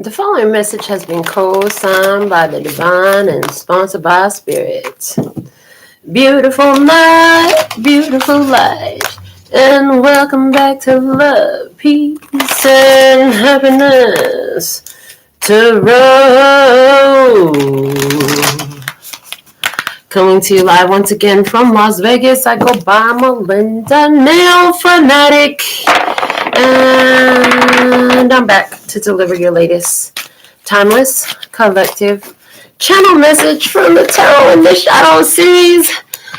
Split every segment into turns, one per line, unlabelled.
The following message has been co-signed by the divine and sponsored by Spirit. Beautiful night, beautiful light, and welcome back to Love, Peace, and Happiness. Tarot. Coming to you live once again from Las Vegas. I go by Melinda NailFanatic. And I'm back to deliver your latest timeless collective channel message from the Tarot in the Shadow series.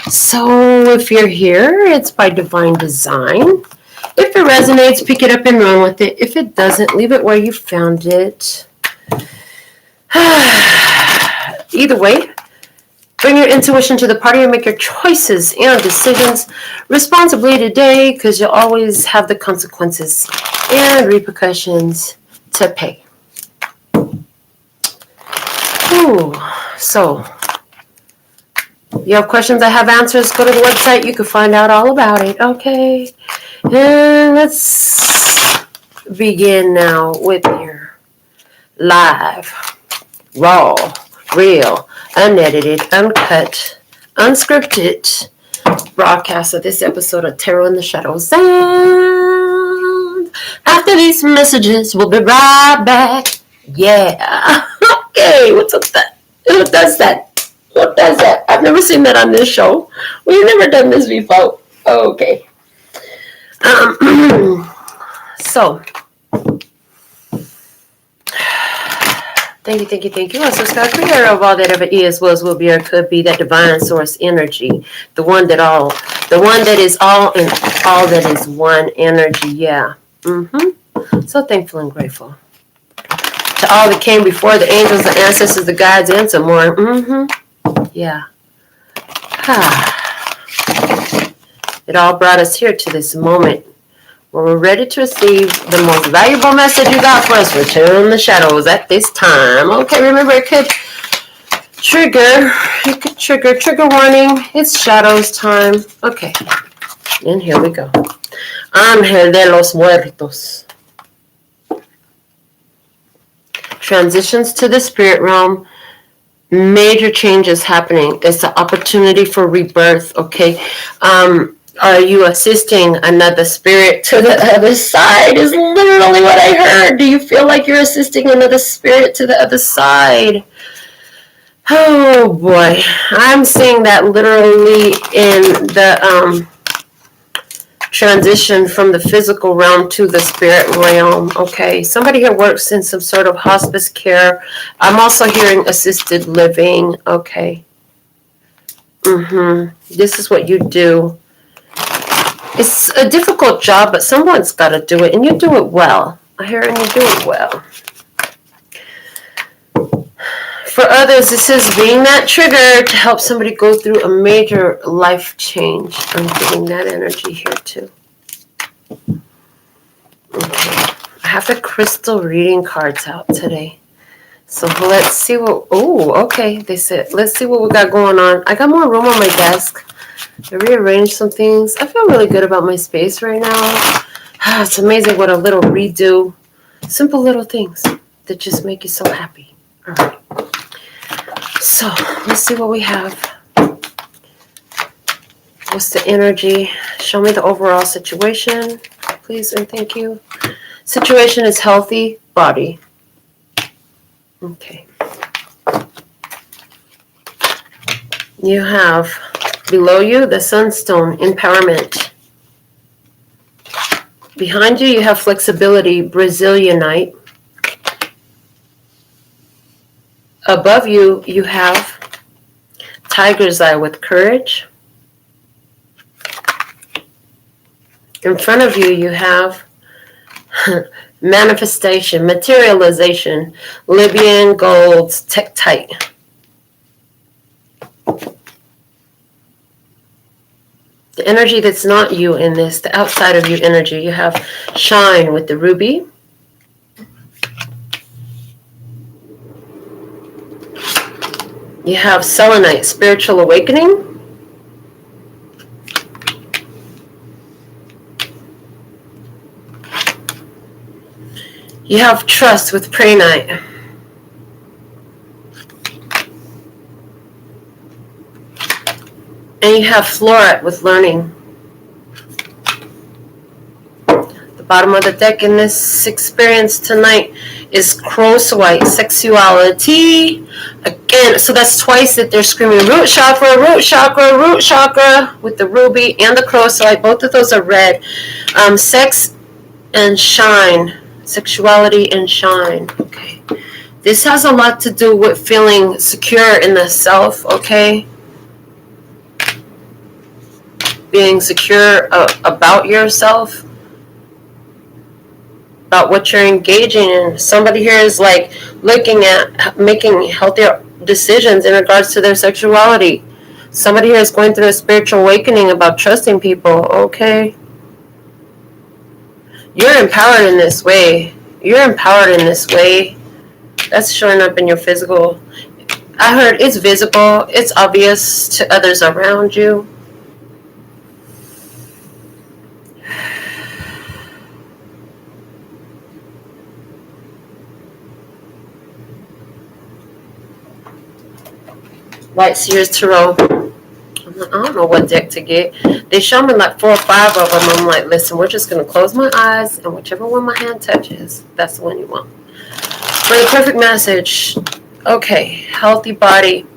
So if you're here, it's by divine design. If it resonates, pick it up and run with it. If it doesn't, leave it where you found it. Either way, bring your intuition to the party and make your choices and decisions responsibly today, because you'll always have the consequences and repercussions to pay. Ooh, so, you have questions, I have answers, go to the website, you can find out all about it, okay? And let's begin now with your live, raw, real, unedited, uncut, unscripted broadcast of this episode of Tarot in the Shadows. And after these messages, we'll be right back. Yeah. Okay, what's up with that? Who does that? Who does that? I've never seen that on this show. We've never done this before. Okay. So, thank you. I subscribe, creator of all that ever is, was, will be, or could be, that divine source energy, the one that is all and all that is one energy. Yeah. So thankful and grateful to all that came before, the angels, the ancestors, the guides, and some more. Yeah. It all brought us here to this moment where we're ready to receive the most valuable message you got for us for Tarot in the Shadows at this time. Okay, remember, it could trigger warning. It's Shadows time. Okay, and here we go. Ángel de los Muertos. Transitions to the spirit realm. Major changes happening. It's an opportunity for rebirth, okay? Are you assisting another spirit to the other side is literally what I heard. Do you feel like you're assisting another spirit to the other side? Oh boy. I'm seeing that literally in the transition from the physical realm to the spirit realm. Okay. Somebody here works in some sort of hospice care. I'm also hearing assisted living. Okay. This is what you do. It's a difficult job, but someone's got to do it, and you do it well. I hear, and you do it well. For others, this is being that trigger to help somebody go through a major life change. I'm getting that energy here, too. Okay. I have the crystal reading cards out today. So let's see what... Oh, okay. They said, let's see what we got going on. I got more room on my desk. I rearranged some things. I feel really good about my space right now. It's amazing what a little redo, simple little things that just make you so happy. All right. So let's see what we have. What's the energy? Show me the overall situation, please and thank you. Situation is healthy body. Okay. You have below you the sunstone, empowerment. Behind you, you have flexibility, Brazilianite. Above you, you have tiger's eye with courage. In front of you, you have manifestation, materialization, Libyan golds, tektite. The energy that's not you in this, the outside of you energy, you have shine with the ruby. You have selenite, spiritual awakening. You have trust with Prehnite. And you have Floret with learning. The bottom of the deck in this experience tonight is Crowswhite, sexuality. Again, so that's twice that they're screaming root chakra, root chakra, root chakra with the ruby and the Crowswhite. Both of those are red. Sex and shine. Sexuality and shine. Okay. This has a lot to do with feeling secure in the self, okay? Being secure about yourself, about what you're engaging in. Somebody here is like looking at making healthier decisions in regards to their sexuality. Somebody here is going through a spiritual awakening about trusting people, okay? You're empowered in this way. You're empowered in this way. That's showing up in your physical. I heard it's visible. It's obvious to others around you. White Sears Tarot. I don't know what deck to get. They show me like 4 or 5 of them. I'm like, listen, we're just going to close my eyes, and whichever one my hand touches, that's the one you want. For the perfect message. Okay. Healthy body.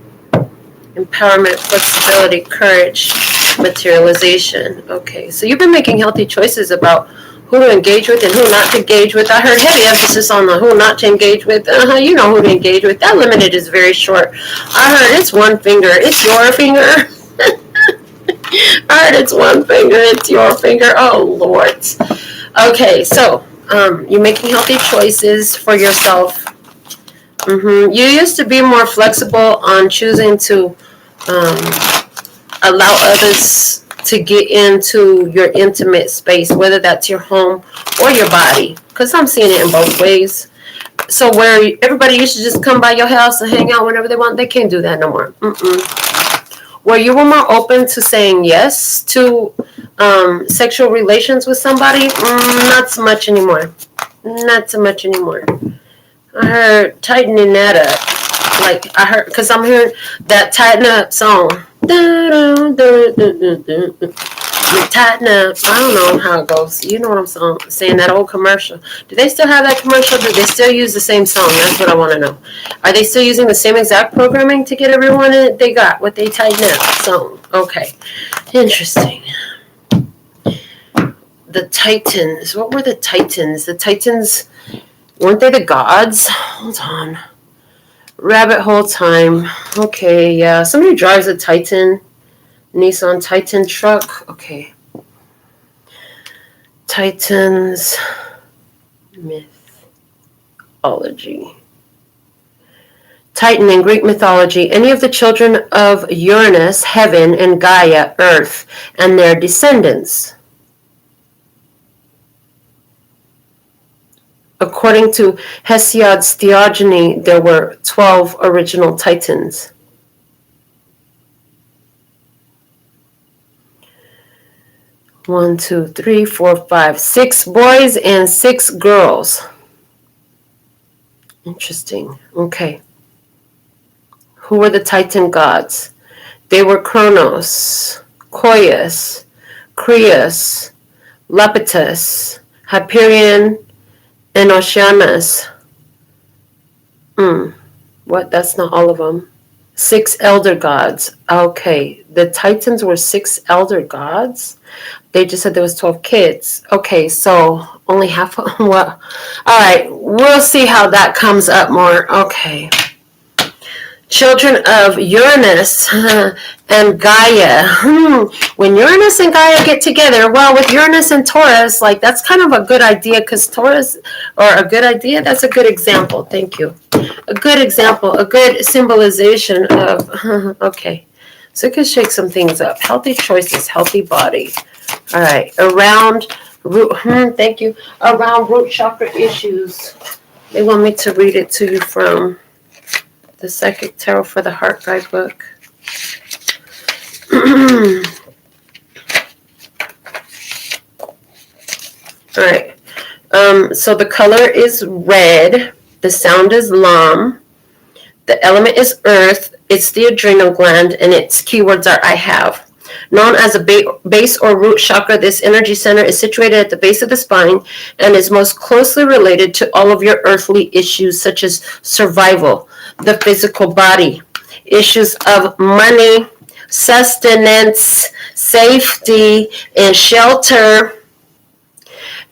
Empowerment, flexibility, courage, materialization. Okay. So you've been making healthy choices about who to engage with and who not to engage with. I heard heavy emphasis on the who not to engage with. You know who to engage with. That limited is very short. I heard it's one finger. It's your finger. I heard it's one finger. It's your finger. Oh, Lord. Okay, so you're making healthy choices for yourself. You used to be more flexible on choosing to allow others to get into your intimate space, whether that's your home or your body, because I'm seeing it in both ways. So where everybody used to just come by your house and hang out whenever they want, they can't do that no more. Where you were more open to saying yes to sexual relations with somebody, not so much anymore. Not so much anymore. I heard tightening that up. Like, I heard, because I'm hearing that tighten up song. You tighten up. I don't know how it goes. You know what I'm saying, that old commercial. Do they still have that commercial? Do they still use the same song? That's what I want to know. Are they still using the same exact programming to get everyone they got what they tighten up song? Okay. Interesting. The Titans. What were the Titans? The Titans, weren't they the gods? Hold on. Rabbit hole time. Okay, yeah. Somebody drives a Titan. Nissan Titan truck. Okay. Titans. Mythology. Titan in Greek mythology. Any of the children of Uranus, heaven, and Gaia, earth, and their descendants. According to Hesiod's theogony, there were 12 original Titans. One, two, three, four, 5, 6 boys and 6 girls. Interesting. Okay. Who were the Titan gods? They were Kronos, Koios, Krios, Lepidus, Hyperion, and Oceanus. What? That's not all of them. 6 elder gods. Okay. The Titans were 6 elder gods? They just said there was 12 kids. Okay, so only half of them. Well, all right. We'll see how that comes up more. Okay. Children of Uranus and Gaia. When Uranus and Gaia get together, well, with Uranus and Taurus, like, that's kind of a good idea, because Taurus, or a good idea, that's a good example. Thank you. A good example, a good symbolization of, okay. So it could shake some things up. Healthy choices, healthy body. All right. Around root, thank you. Around root chakra issues. They want me to read it to you from the Psychic Tarot for the Heart Guidebook. All right. So the color is red. The sound is lam. The element is earth. It's the adrenal gland, and its keywords are I have. Known as a base or root chakra, this energy center is situated at the base of the spine and is most closely related to all of your earthly issues, such as survival, the physical body, issues of money, sustenance, safety, and shelter.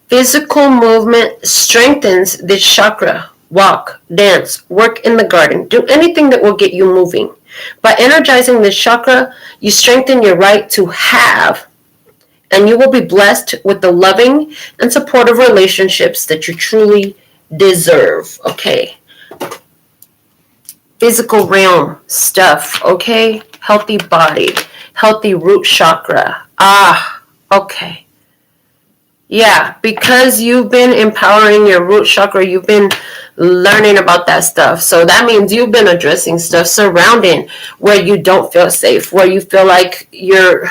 Physical movement strengthens this chakra. Walk, dance, work in the garden. Do anything that will get you moving. By energizing this chakra, you strengthen your right to have, and you will be blessed with the loving and supportive relationships that you truly deserve. Okay. Physical realm stuff. Okay. Healthy body. Healthy root chakra. Okay. Yeah, because you've been empowering your root chakra, you've been learning about that stuff. So that means you've been addressing stuff surrounding where you don't feel safe, where you feel like you're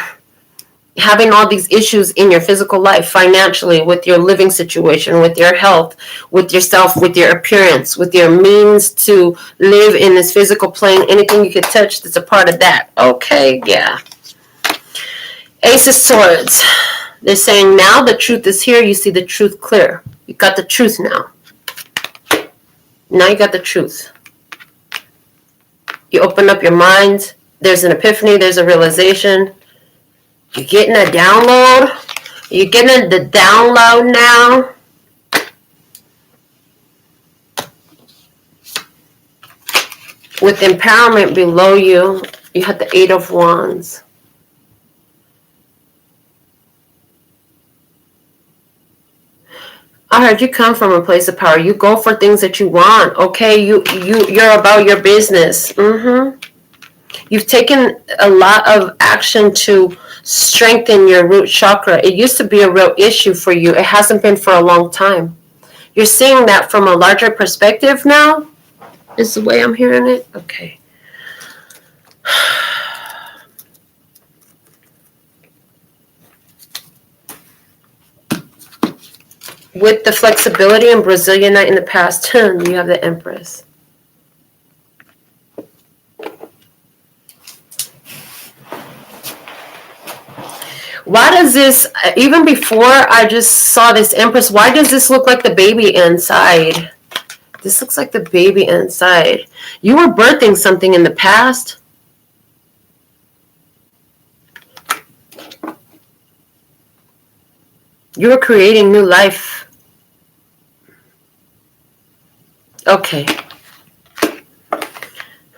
having all these issues in your physical life, financially, with your living situation, with your health, with yourself, with your appearance, with your means to live in this physical plane. Anything you can touch that's a part of that. Okay, yeah. Ace of Swords. They're saying now the truth is here. You see the truth clear. You got the truth now. Now you got the truth. You open up your mind. There's an epiphany. There's a realization. You're getting a download. You're getting the download now. With empowerment below you, you have the Eight of Wands. I heard you come from a place of power. You go for things that you want. Okay, you're about your business. You've taken a lot of action to strengthen your root chakra. It used to be a real issue for you. It hasn't been for a long time. You're seeing that from a larger perspective now, is the way I'm hearing it. Okay. With the flexibility and Brazilianite in the past, you have the Empress. Why does this, even before I just saw this Empress, why does this look like the baby inside? This looks like the baby inside. You were birthing something in the past. You were creating new life. Okay.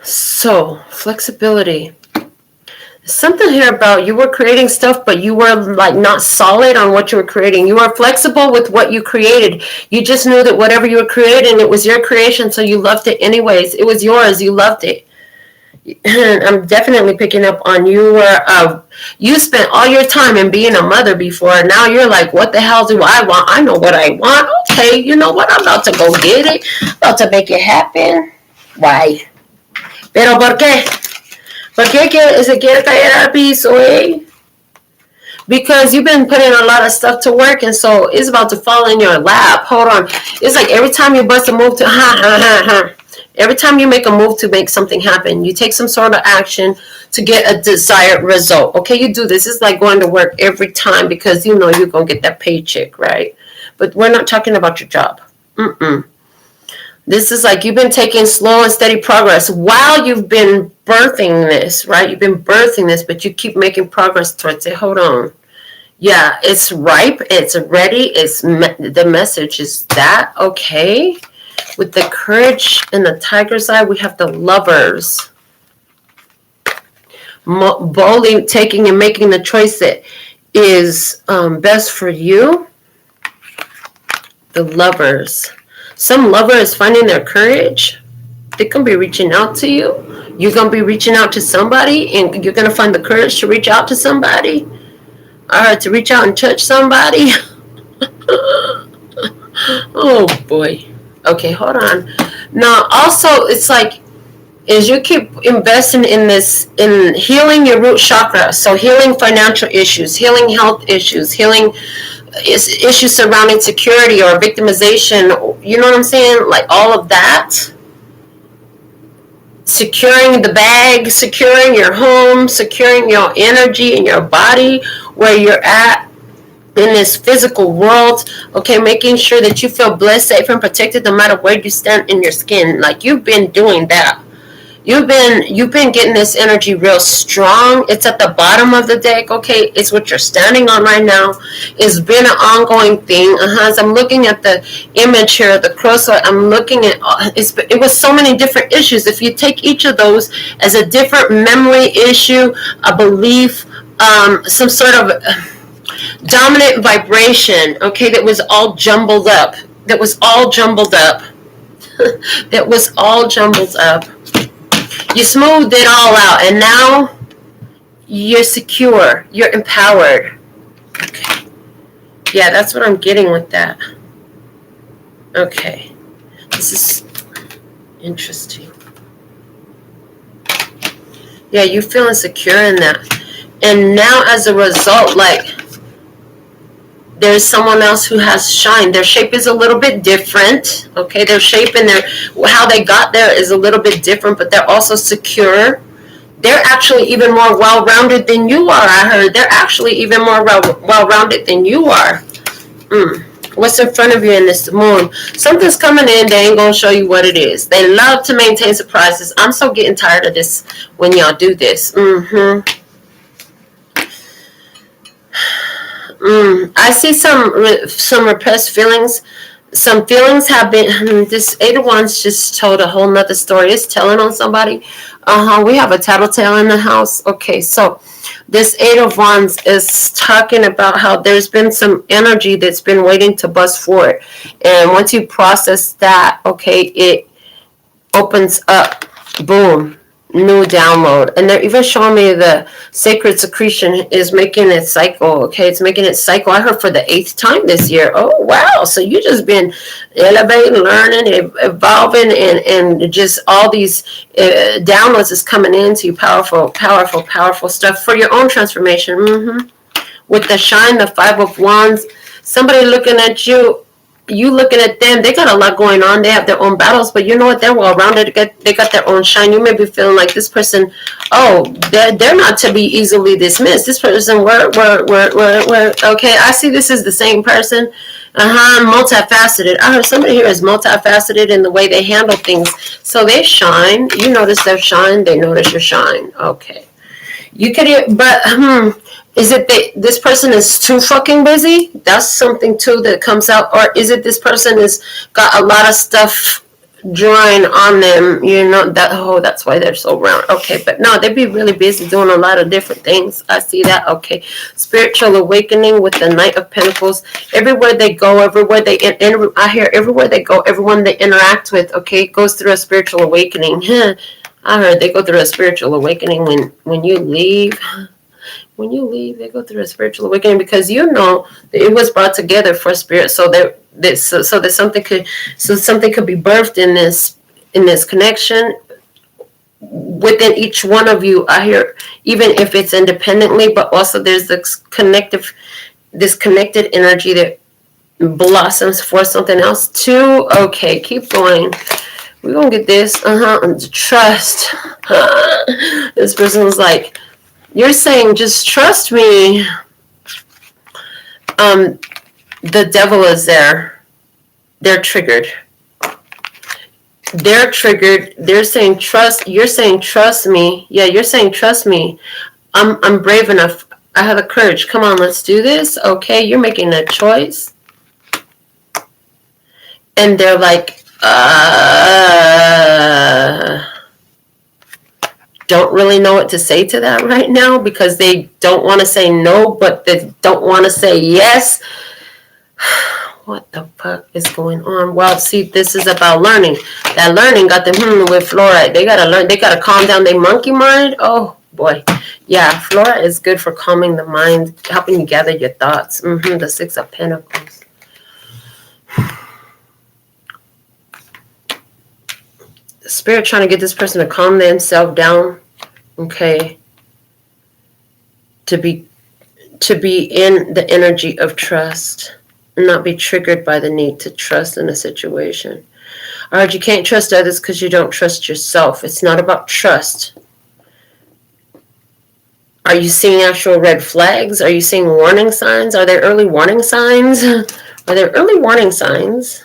So, flexibility. There's something here about you were creating stuff, but you were like not solid on what you were creating. You were flexible with what you created. You just knew that whatever you were creating, it was your creation, so you loved it anyways. It was yours. You loved it. I'm definitely picking up on you spent all your time in being a mother before. Now you're like, what the hell do I want? I know what I want. Okay, you know what? I'm about to go get it. About to make it happen. Why? Pero ¿por qué? ¿Por qué se quiere caer al piso, eh? Because you've been putting a lot of stuff to work, and so it's about to fall in your lap. Hold on. It's like every time you bust a move to every time you make a move to make something happen, you take some sort of action to get a desired result. Okay, you do this. It's like going to work every time because you know you're going to get that paycheck, right? But we're not talking about your job. This is like you've been taking slow and steady progress while you've been birthing this, right? You've been birthing this, but you keep making progress towards it. Hold on. Yeah, it's ripe. It's ready. The message is that, okay? With the Courage and the Tiger's Eye, we have the Lovers. Boldly taking and making the choice that is best for you. The Lovers. Some lover is finding their courage. They're going to be reaching out to you. You're going to be reaching out to somebody, and you're going to find the courage to reach out to somebody. Or to reach out and touch somebody. Oh, boy. Okay, hold on. Now, also, it's like, as you keep investing in this, in healing your root chakra, so healing financial issues, healing health issues, healing issues surrounding security or victimization. You know what I'm saying? Like all of that. Securing the bag, securing your home, securing your energy and your body where you're at in this physical world. Okay, making sure that you feel blessed, safe, and protected no matter where you stand in your skin. Like you've been doing that. You've been getting this energy real strong. It's at the bottom of the deck. Okay, it's what you're standing on right now. It's been an ongoing thing. As I'm looking at the image here, the crossword, I'm looking at it was so many different issues. If you take each of those as a different memory issue, a belief, some sort of dominant vibration, okay, that was all jumbled up. That was all jumbled up. That was all jumbled up. You smoothed it all out, and now you're secure. You're empowered. Okay. Yeah, that's what I'm getting with that. Okay. This is interesting. Yeah, you're feeling secure in that. And now as a result, like, there's someone else who has shine. Their shape is a little bit different. Okay, their shape and how they got there is a little bit different, but they're also secure. They're actually even more well-rounded than you are, I heard. They're actually even more well-rounded than you are. What's in front of you in this moon? Something's coming in. They ain't going to show you what it is. They love to maintain surprises. I'm so getting tired of this when y'all do this. I see some repressed feelings. Some feelings have been. This Eight of Wands just told a whole nother story. It's telling on somebody. We have a tattletale in the house. Okay, so this Eight of Wands is talking about how there's been some energy that's been waiting to bust forward, and once you process that, okay, it opens up. Boom. New download. And they're even showing me the sacred secretion is making it cycle. Okay, it's making it cycle. I heard for the 8th time this year. Oh wow, so you just been elevating, learning, evolving, and just all these downloads is coming into you. Powerful stuff for your own transformation. With the shine, the 5 of Wands, somebody looking at you looking at them, they got a lot going on. They have their own battles, but you know what? They're well-rounded. They got their own shine. You may be feeling like this person, they're not to be easily dismissed. This person, okay, I see this is the same person. Multifaceted. I heard somebody here is multifaceted in the way they handle things. So they shine. You notice their shine. They notice your shine. Okay. You could, but, is it that this person is too fucking busy? That's something too that comes out. Or is it this person has got a lot of stuff drawing on them? You know, that's why they're so round. Okay, but no, they'd be really busy doing a lot of different things. I see that. Okay. Spiritual awakening with the Knight of Pentacles. Everywhere they go, I hear everywhere they go, everyone they interact with, okay, goes through a spiritual awakening. I heard they go through a spiritual awakening when you leave. When you leave, they go through a spiritual awakening because you know that it was brought together for spirit, so that something could be birthed in this connection within each one of you. I hear, even if it's independently, but also there's this connected energy that blossoms for something else too. Okay, keep going. We're gonna get this. Trust. This person was like, you're saying, just trust me. The devil is there. They're triggered. They're triggered. They're saying trust. You're saying trust me. Yeah, you're saying trust me. I'm brave enough. I have the courage. Come on, let's do this. Okay, you're making a choice. And they're like, don't really know what to say to that right now because they don't want to say no, but they don't want to say yes. What the fuck is going on? Well, see, this is about learning. That learning got them with fluoride. They gotta learn. They gotta calm down their monkey mind. Oh boy, yeah, fluoride is good for calming the mind, helping you gather your thoughts. The 6 of Pentacles. Spirit trying to get this person to calm themselves down, okay, to to be in the energy of trust and not be triggered by the need to trust in a situation. All right, you can't trust others because you don't trust yourself. It's not about trust. Are you seeing actual red flags? Are you seeing warning signs? Are there early warning signs? Are there early warning signs?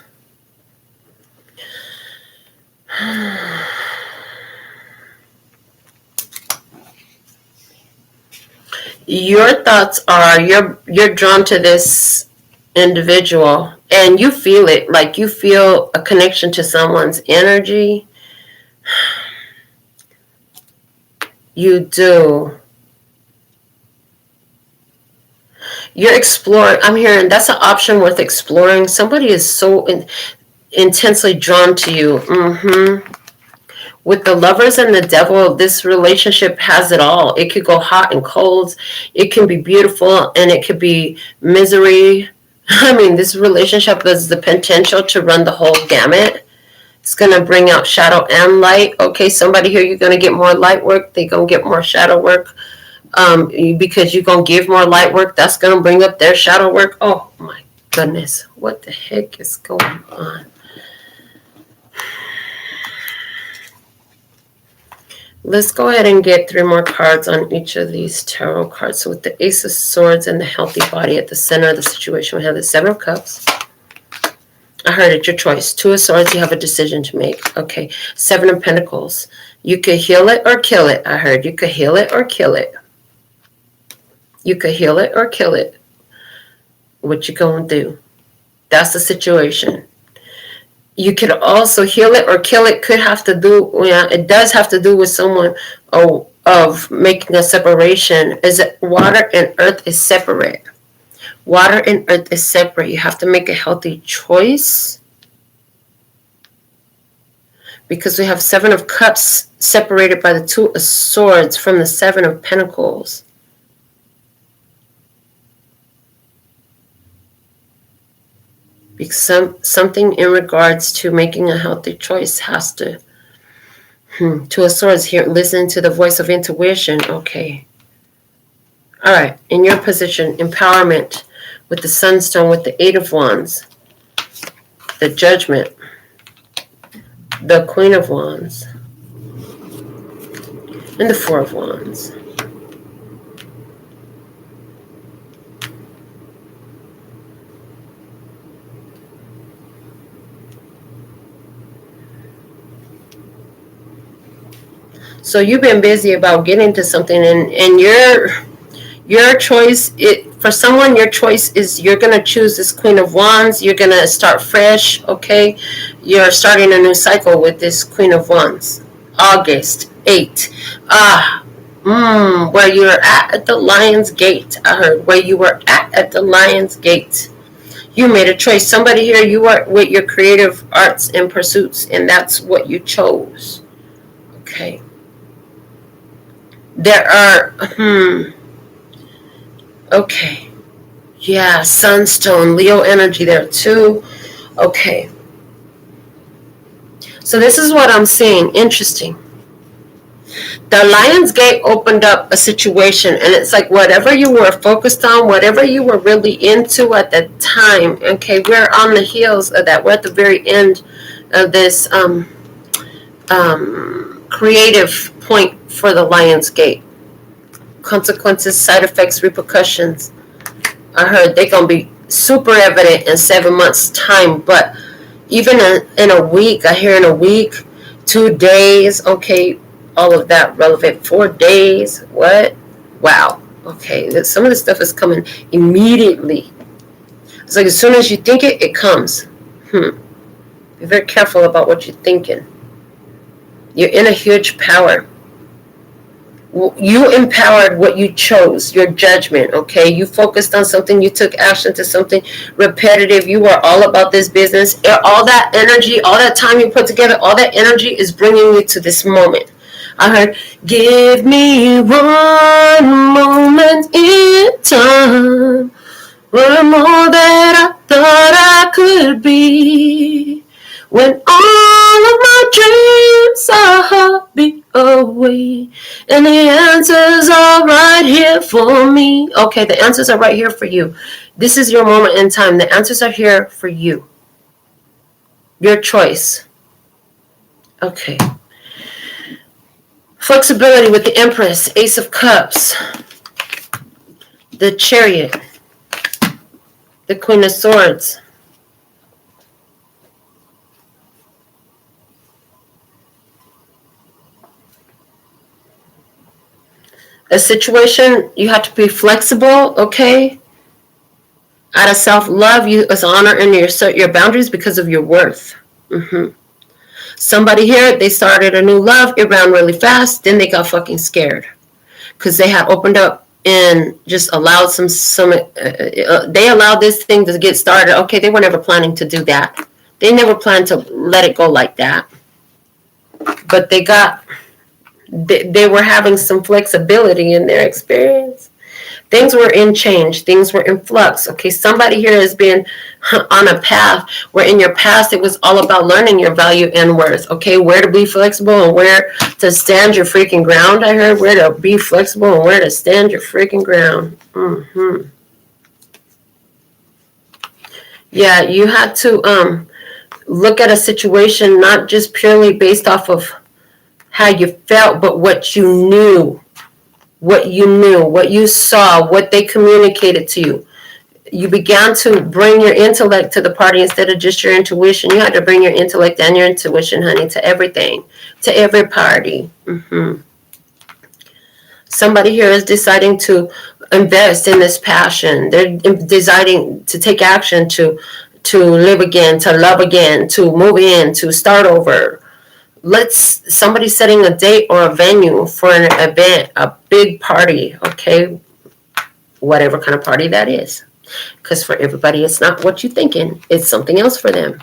Your thoughts are you're drawn to this individual and you feel it, like you feel a connection to someone's energy. You do. You're exploring. I'm hearing that's an option worth exploring. Somebody is so intensely drawn to you. With the Lovers and the Devil, this relationship has it all. It could go hot and cold. It can be beautiful and it could be misery. I mean, this relationship has the potential to run the whole gamut. It's going to bring out shadow and light. Okay, somebody here, you're going to get more light work. They're going to get more shadow work. Because you're going to give more light work. That's going to bring up their shadow work. Oh, my goodness. What the heck is going on? Let's go ahead and get 3 more cards on each of these tarot cards. So with the Ace of Swords and the Healthy Body at the center of the situation, we have the Seven of Cups. I heard it, your choice. 2 of Swords, you have a decision to make. Okay, 7 of Pentacles. You could heal it or kill it. I heard you could heal it or kill it. You could heal it or kill it. What you gonna do? That's the situation. You could also heal it or kill it. Could have to do, yeah, it does have to do with someone of making a separation. Is it water and earth is separate? Water and earth is separate. You have to make a healthy choice. Because we have 7 of Cups separated by the 2 of Swords from the 7 of Pentacles. Because something in regards to making a healthy choice has to. 2 of Swords here. Listen to the voice of intuition. Okay. All right. In your position, empowerment with the Sunstone, with the 8 of Wands, the Judgment, the Queen of Wands, and the 4 of Wands. So you've been busy about getting to something, and your choice, for someone, your choice is you're going to choose this Queen of Wands. You're going to start fresh, okay? You're starting a new cycle with this Queen of Wands. August 8. Where you're at the Lion's Gate. I heard where you were at the Lion's Gate. You made a choice. Somebody here, you are with your creative arts and pursuits, and that's what you chose. Okay. There are, okay. Yeah, Sunstone, Leo energy there too. Okay. So this is what I'm seeing. Interesting. The Lion's Gate opened up a situation, and it's like whatever you were focused on, whatever you were really into at the time, okay, we're on the heels of that. We're at the very end of this creative point for the Lion's Gate. Consequences, side effects, repercussions. I heard they're going to be super evident in 7 months' time, but even in a week, I hear in a week, 2 days, okay, all of that relevant. 4 days, what? Wow. Okay, some of this stuff is coming immediately. It's like as soon as you think it, it comes. Be very careful about what you're thinking. You're in a huge power. You empowered what you chose, your judgment, okay? You focused on something, you took action to something repetitive. You were all about this business. All that energy, all that time you put together, all that energy is bringing you to this moment. I heard, give me one moment in time, one more that I thought I could be, when all of my dreams are away. And the answers are right here for me. Okay, the answers are right here for you. This is your moment in time. The answers are here for you. Your choice. Okay. Flexibility with the Empress, Ace of Cups, the Chariot, the Queen of Swords. A situation, you have to be flexible, okay? Out of self-love, you honor and your boundaries because of your worth. Somebody here, they started a new love, it ran really fast, then they got fucking scared because they had opened up and just allowed they allowed this thing to get started. Okay, they were never planning to do that. They never planned to let it go like that. But they were having some flexibility in their experience. Things were in change. Things were in flux. Okay, somebody here has been on a path where in your past it was all about learning your value and worth. Okay, where to be flexible and where to stand your freaking ground. I heard where to be flexible and where to stand your freaking ground. Yeah, you had to look at a situation not just purely based off of how you felt, but what you knew. What you saw, what they communicated to you. You began to bring your intellect to the party instead of just your intuition. You had to bring your intellect and your intuition, honey, to everything, to every party. Somebody here is deciding to invest in this passion. They're deciding to take action to live again, to love again, to move in, to start over. Somebody's setting a date or a venue for an event, a big party, okay? Whatever kind of party that is. Because for everybody, it's not what you're thinking. It's something else for them.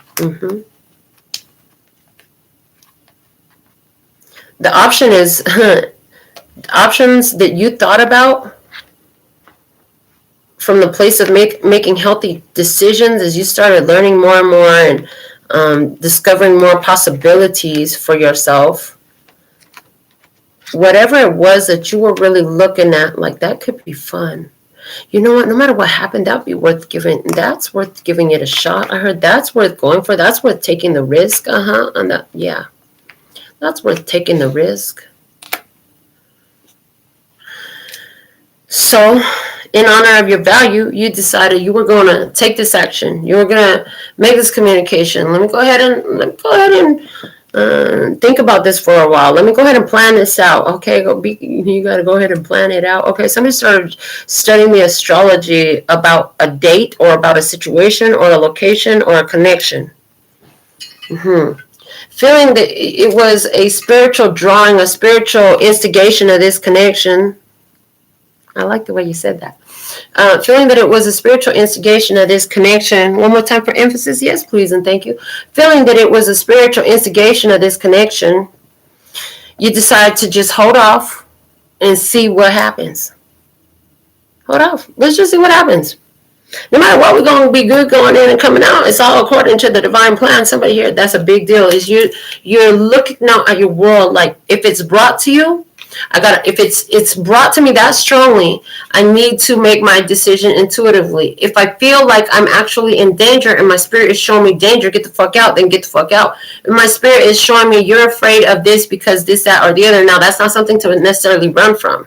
The option is, options that you thought about from the place of making healthy decisions as you started learning more and more and discovering more possibilities for yourself. Whatever it was that you were really looking at, like that could be fun. You know what? No matter what happened, that'd be worth giving. That's worth giving it a shot. I heard that's worth going for. That's worth taking the risk. And that, yeah, that's worth taking the risk. So, in honor of your value, you decided you were going to take this action. You were going to make this communication. Let me go ahead and think about this for a while. Let me go ahead and plan this out. Okay, you got to go ahead and plan it out. Okay, somebody started studying the astrology about a date or about a situation or a location or a connection. Feeling that it was a spiritual drawing, a spiritual instigation of this connection. I like the way you said that. Feeling that it was a spiritual instigation of this connection. One more time for emphasis. Yes, please, and thank you. Feeling that it was a spiritual instigation of this connection, you decide to just hold off and see what happens. Hold off. Let's just see what happens. No matter what, we're going to be good going in and coming out. It's all according to the divine plan. Somebody here, that's a big deal. Is you're looking now at your world like if it's brought to you, if it's brought to me that strongly, I need to make my decision intuitively. If I feel like I'm actually in danger and my spirit is showing me danger, get the fuck out, then get the fuck out. And my spirit is showing me you're afraid of this because this, that, or the other. Now, that's not something to necessarily run from.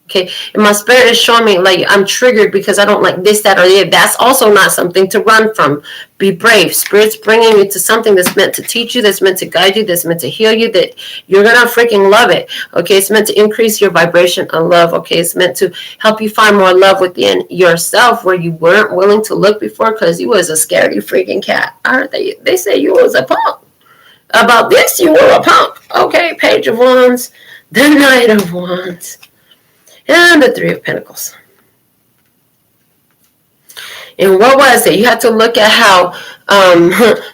Okay, and my spirit is showing me like I'm triggered because I don't like this, that, or the other. That's also not something to run from. Be brave. Spirit's bringing you to something that's meant to teach you, that's meant to guide you, that's meant to heal you, that you're going to freaking love it. Okay, it's meant to increase your vibration of love. Okay, it's meant to help you find more love within yourself where you weren't willing to look before because you was a scaredy freaking cat. I heard they say you was a punk. About this, you were a punk. Okay, Page of Wands, the Knight of Wands. And the Three of Pentacles. And what was it? You had to look at how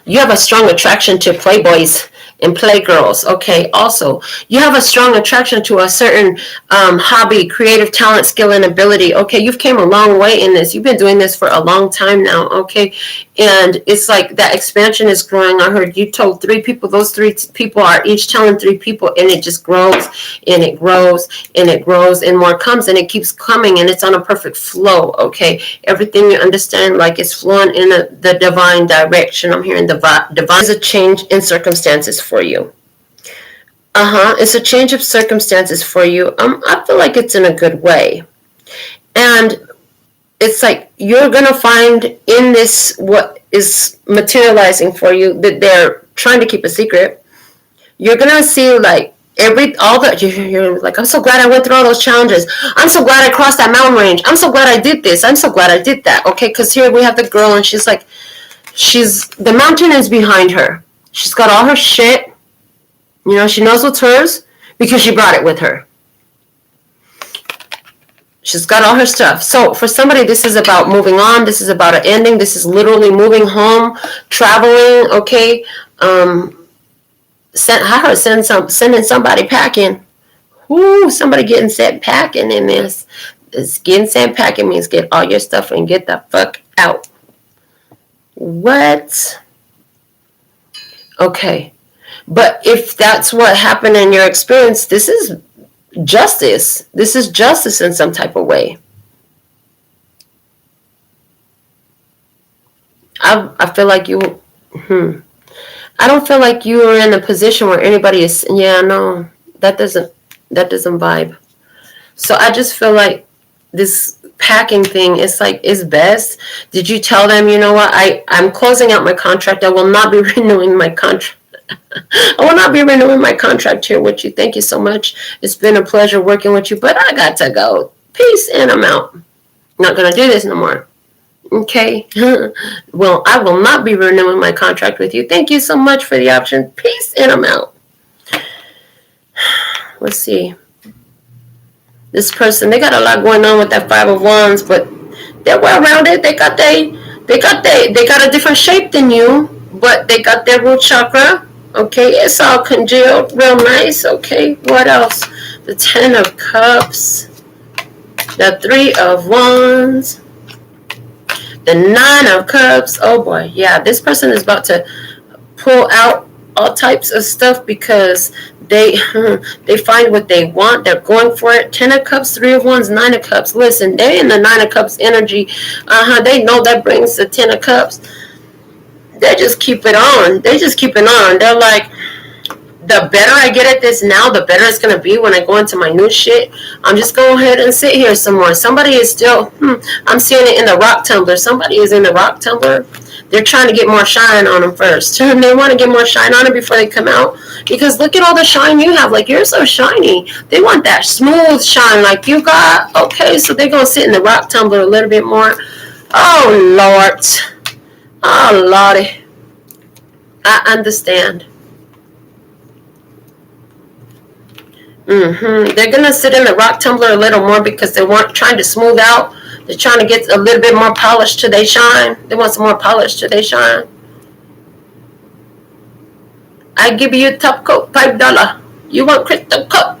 you have a strong attraction to playboys and playgirls. Okay, also, you have a strong attraction to a certain hobby, creative talent, skill, and ability. Okay, you've came a long way in this. You've been doing this for a long time now. Okay, and it's like that expansion is growing. I heard you told 3 people. Those 3 people are each telling 3 people, and it just grows and it grows and it grows, and more comes, and it keeps coming, and it's on a perfect flow. Okay, everything you understand, like it's flowing in the divine direction. I'm hearing divine is a change in circumstances for you. It's a change of circumstances for you. I feel like it's in a good way, and it's like you're gonna find in this what is materializing for you that they're trying to keep a secret. You're gonna see like you're like, I'm so glad I went through all those challenges. I'm so glad I crossed that mountain range. I'm so glad I did this. I'm so glad I did that. Okay, because here we have the girl, and she's like, the mountain is behind her. She's got all her shit. You know, she knows what's hers because she brought it with her. She's got all her stuff. So for somebody, this is about moving on. This is about an ending. This is literally moving home, traveling. Okay. Sending somebody packing. Ooh, somebody getting sent packing in this. Getting sent packing means get all your stuff and get the fuck out. What? Okay. But if that's what happened in your experience, this is justice. This is justice in some type of way. I feel like you... I don't feel like you are in a position where anybody is... Yeah, no. That doesn't vibe. So I just feel like this packing thing is like, is best. Did you tell them, you know what, I'm closing out my contract. I will not be renewing my contract. I will not be renewing my contract here with you. Thank you so much. It's been a pleasure working with you, but I got to go. Peace, and I'm out. Not going to do this no more. Okay. Well, I will not be renewing my contract with you. Thank you so much for the option. Peace, and I'm out. Let's see. This person, they got a lot going on with that 5 of Wands, but they're well-rounded. They got a different shape than you, but they got their root chakra. Okay, it's all congealed, real nice. Okay, what else? The 10 of Cups, the 3 of Wands, the 9 of Cups. Oh boy, yeah, this person is about to pull out all types of stuff because they find what they want. They're going for it. 10 of Cups, 3 of Wands, 9 of Cups. Listen, they in the 9 of Cups energy. They know that brings the 10 of Cups. They just keep it on. They're like, the better I get at this now, the better it's going to be when I go into my new shit. I'm just going ahead and sit here some more. Somebody is still, I'm seeing it in the rock tumbler. Somebody is in the rock tumbler. They're trying to get more shine on them first. They want to get more shine on them before they come out. Because look at all the shine you have. Like, you're so shiny. They want that smooth shine like you got. Okay, so they're going to sit in the rock tumbler a little bit more. Oh, Lord. Oh, Lordy. I understand. They're going to sit in the rock tumbler a little more because they weren't trying to smooth out. They're trying to get a little bit more polish to their shine. They want some more polish to their shine. I give you a top coat, $5. You want crypto cup?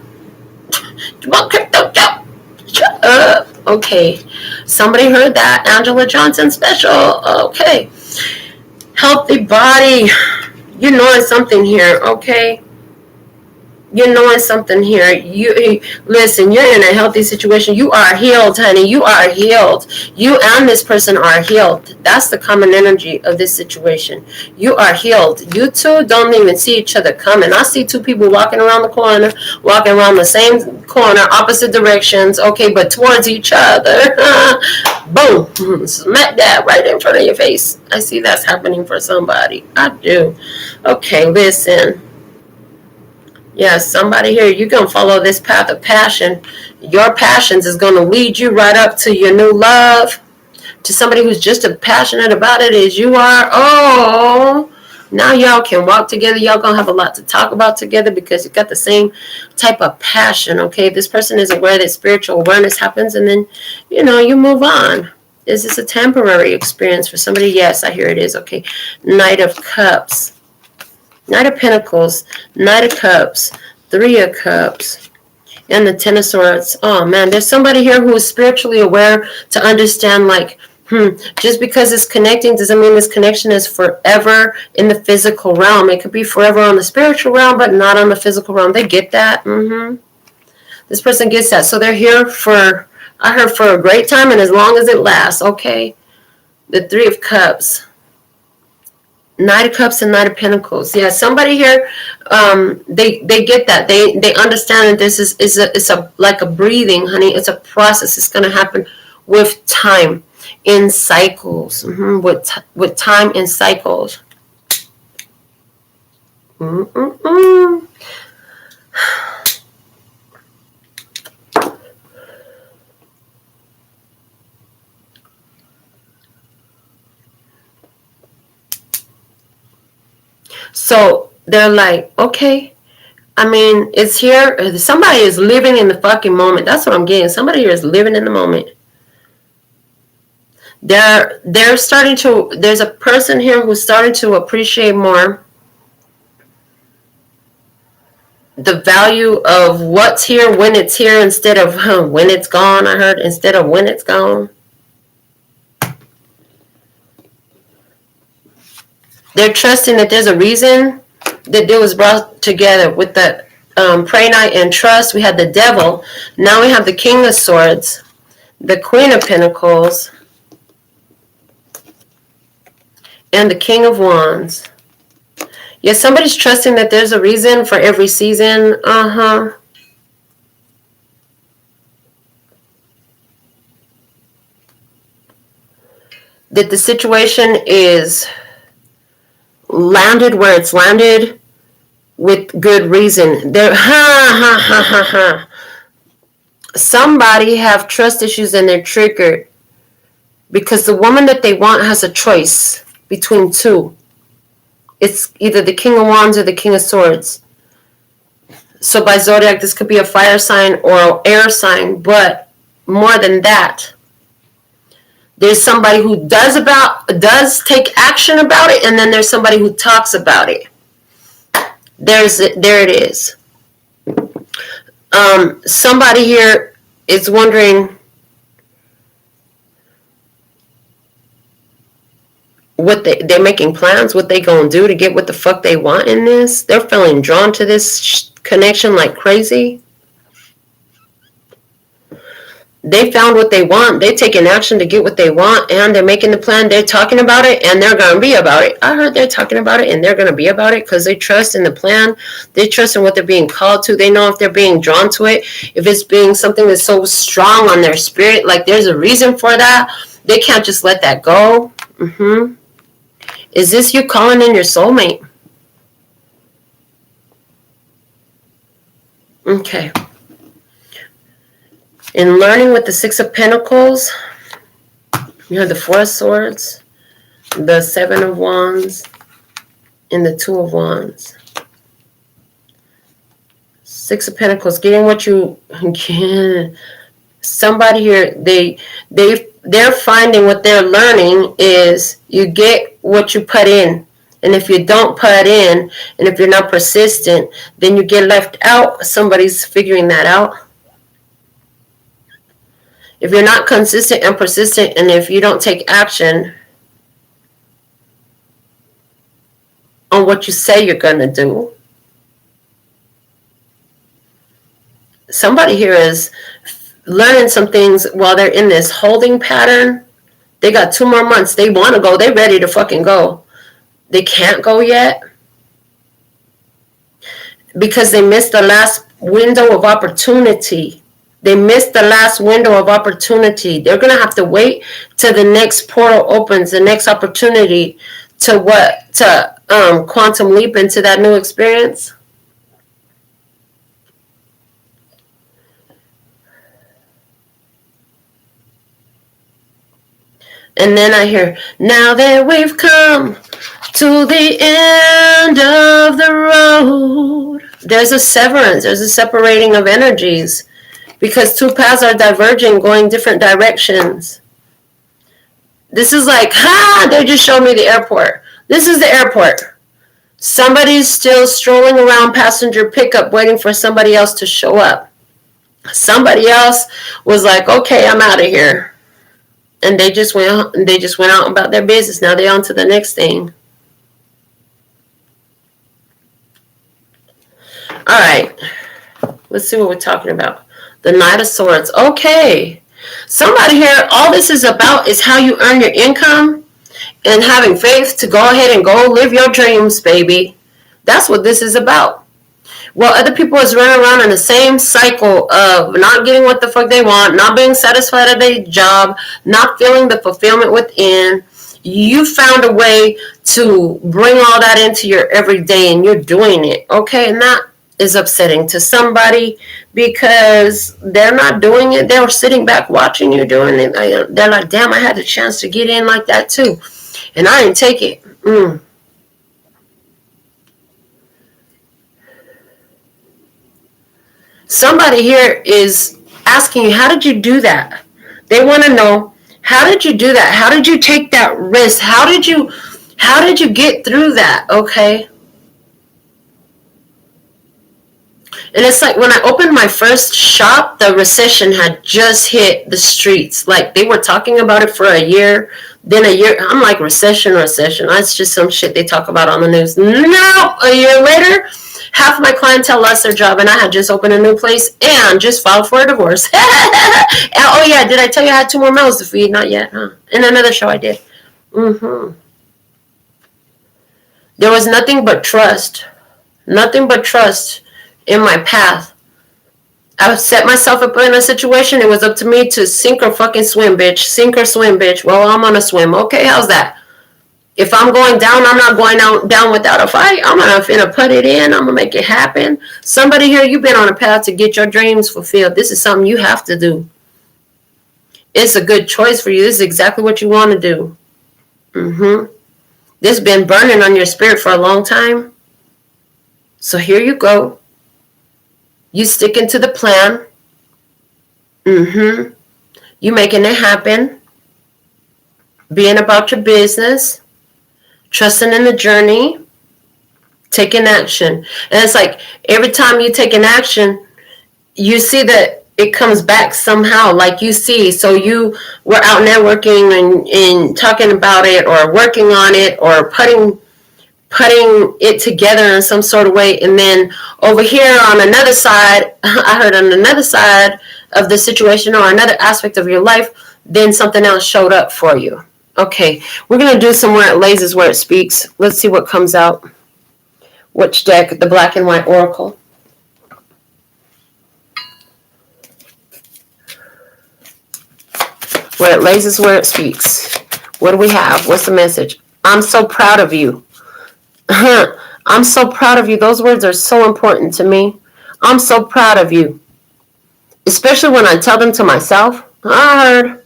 You want crypto cup? Shut up. Okay. Somebody heard that. Angela Johnson special. Okay. Healthy body. You're knowing something here, okay? You're knowing something here. Listen, you're in a healthy situation. You are healed, honey. You are healed. You and this person are healed. That's the common energy of this situation. You are healed. You two don't even see each other coming. I see 2 people walking around the corner, walking around the same corner, opposite directions, okay, but towards each other. Boom. Smack that right in front of your face. I see that's happening for somebody. I do. Okay, listen. Yeah, somebody here, you're going to follow this path of passion. Your passions is going to lead you right up to your new love, to somebody who's just as passionate about it as you are. Oh, now y'all can walk together. Y'all going to have a lot to talk about together because you got the same type of passion, okay? This person is aware that spiritual awareness happens, and then, you move on. Is this a temporary experience for somebody? Yes, I hear it is, okay. Knight of Cups. Knight of Pentacles, Knight of Cups, Three of Cups, and the Ten of Swords. Oh man, there's somebody here who is spiritually aware to understand, like, just because it's connecting doesn't mean this connection is forever in the physical realm. It could be forever on the spiritual realm, but not on the physical realm. They get that. This person gets that. So they're here for, I heard, for a great time and as long as it lasts. Okay. The Three of Cups, Knight of Cups, and Knight of Pentacles. Yeah, somebody here, they get that. They understand that this is it's a like a breathing, honey. It's a process. It's going to happen with time, in cycles. With time in cycles. So they're like, okay, I mean, it's here. Somebody is living in the fucking moment. That's what I'm getting. Somebody here is living in the moment. They're starting to, there's a person here who's starting to appreciate more the value of what's here when it's here instead of when it's gone. I heard, instead of when it's gone. They're trusting that there's a reason that it was brought together. With the Pray Night and Trust, we had the Devil. Now we have the King of Swords, the Queen of Pentacles, and the King of Wands. Yeah, somebody's trusting that there's a reason for every season. That the situation is landed where it's landed with good reason. There, somebody have trust issues and they're triggered because the woman that they want has a choice between two. It's either the King of Wands or the King of Swords. So by zodiac, this could be a fire sign or an air sign, but more than that, there's somebody who does take action about it, and then there's somebody who talks about it. There it is. Somebody here is wondering what they're making plans, what they gonna do to get what the fuck they want in this. They're feeling drawn to this connection like crazy. They found what they want. They're taking action to get what they want, and they're making the plan. They're talking about it, and they're going to be about it. I heard they're talking about it, and they're going to be about it because they trust in the plan. They trust in what they're being called to. They know if they're being drawn to it, if it's being something that's so strong on their spirit, like there's a reason for that. They can't just let that go. Is this you calling in your soulmate? Okay. In learning with the Six of Pentacles, you have the Four of Swords, the Seven of Wands, and the Two of Wands. Six of Pentacles, getting what you can. Somebody here, they're finding what they're learning is you get what you put in. And if you don't put in, and if you're not persistent, then you get left out. Somebody's figuring that out. If you're not consistent and persistent, and if you don't take action on what you say you're going to do, somebody here is learning some things while they're in this holding pattern. They got 2 more months. They want to go. They're ready to fucking go. They can't go yet because they missed the last window of opportunity. They missed the last window of opportunity. They're going to have to wait till the next portal opens, the next opportunity to quantum leap into that new experience. And then I hear, now that we've come to the end of the road. There's a severance. There's a separating of energies. Because 2 paths are diverging, going different directions. This is like, they just showed me the airport. This is the airport. Somebody's still strolling around passenger pickup waiting for somebody else to show up. Somebody else was like, okay, I'm out of here. And they just went out about their business. Now they're on to the next thing. All right. Let's see what we're talking about. The Knight of Swords. Okay. Somebody here, all this is about is how you earn your income and having faith to go ahead and go live your dreams, baby. That's what this is about. Well, other people is running around in the same cycle of not getting what the fuck they want, not being satisfied at their job, not feeling the fulfillment within. You found a way to bring all that into your everyday, and you're doing it, okay? And that is upsetting to somebody because they're not doing it. They're sitting back watching you doing it. They're like, damn, I had the chance to get in like that too, and I didn't take it. Somebody here is asking you, how did you do that? They want to know, how did you do that? How did you take that risk? How did you get through that? Okay. And it's like when I opened my first shop, the recession had just hit the streets. Like they were talking about it for a year. Then a year, I'm like, recession. That's just some shit they talk about on the news. No, a year later, half my clientele lost their job, and I had just opened a new place and just filed for a divorce. Oh yeah, did I tell you I had 2 more mouths to feed? Not yet, huh? In another show I did. There was nothing but trust. Nothing but trust in my path. I set myself up in a situation. It was up to me to sink or fucking swim, bitch. Sink or swim, bitch. Well, I'm gonna swim. Okay, how's that? If I'm going down, I'm not going down without a fight. I'm gonna put it in. I'm gonna make it happen. Somebody here, you've been on a path to get your dreams fulfilled. This is something you have to do. It's a good choice for you. This is exactly what you want to do. This has been burning on your spirit for a long time. So here you go. You sticking to the plan. You making it happen. Being about your business. Trusting in the journey. Taking action. And it's like every time you take an action, you see that it comes back somehow. Like you see. So you were out networking and talking about it or working on it or putting it together in some sort of way, and then over here on another side, I heard on another side of the situation or another aspect of your life, then something else showed up for you. Okay, we're going to do some Where It Lays Where It Speaks. Let's see what comes out. Which deck? The Black and White Oracle. Where It Lays Where It Speaks. What do we have? What's the message? I'm so proud of you. I'm so proud of you. Those words are so important to me. I'm so proud of you. Especially when I tell them to myself. I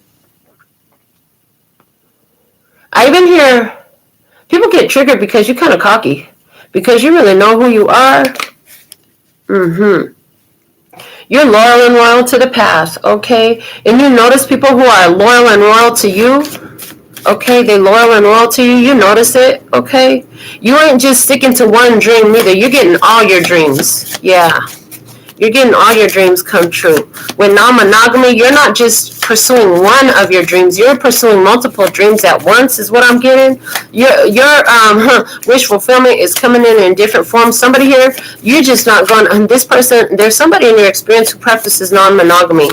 even hear people get triggered because you're kind of cocky. Because you really know who you are. You're loyal and royal to the path, okay? And you notice people who are loyal and royal to you. Okay, they loyal and loyal to you. You notice it, okay? You ain't just sticking to one dream neither. You're getting all your dreams. Yeah. You're getting all your dreams come true. With non-monogamy, you're not just pursuing one of your dreams. You're pursuing multiple dreams at once is what I'm getting. Your wish fulfillment is coming in different forms. Somebody here, you're just not going, this person, there's somebody in your experience who practices non-monogamy.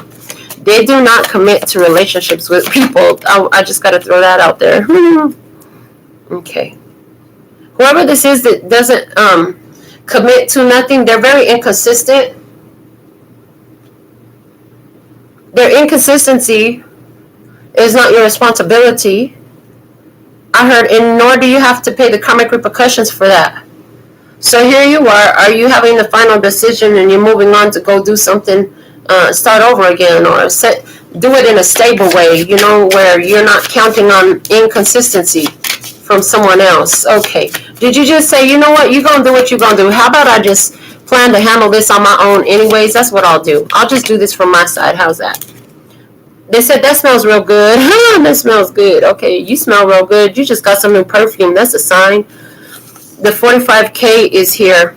They do not commit to relationships with people. I just got to throw that out there. Okay. Whoever this is that doesn't commit to nothing, they're very inconsistent. Their inconsistency is not your responsibility. I heard, and nor do you have to pay the karmic repercussions for that. So here you are you having the final decision and you're moving on to go do something, start over again, or do it in a stable way, where you're not counting on inconsistency from someone else. Okay. Did you just say, you know what, you're going to do what you're going to do? How about I just plan to handle this on my own anyways? That's what I'll do. I'll just do this from my side. How's that? They said, that smells real good. That smells good. Okay, you smell real good. You just got some new perfume. That's a sign. the 45K is here.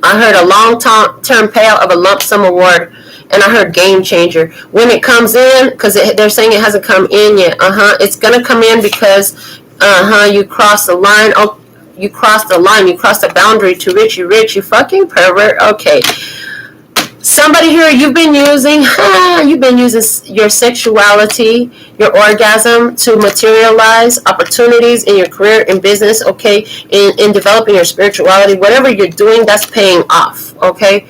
I heard a long-term payout of a lump sum award, and I heard game changer. When it comes in, because they're saying it hasn't come in yet. It's gonna come in because you crossed the line. Oh, you crossed the line. You crossed the boundary to rich. You fucking pervert. Okay. Somebody here, you've been using your sexuality, your orgasm to materialize opportunities in your career and business, okay? In developing your spirituality, whatever you're doing, that's paying off, okay?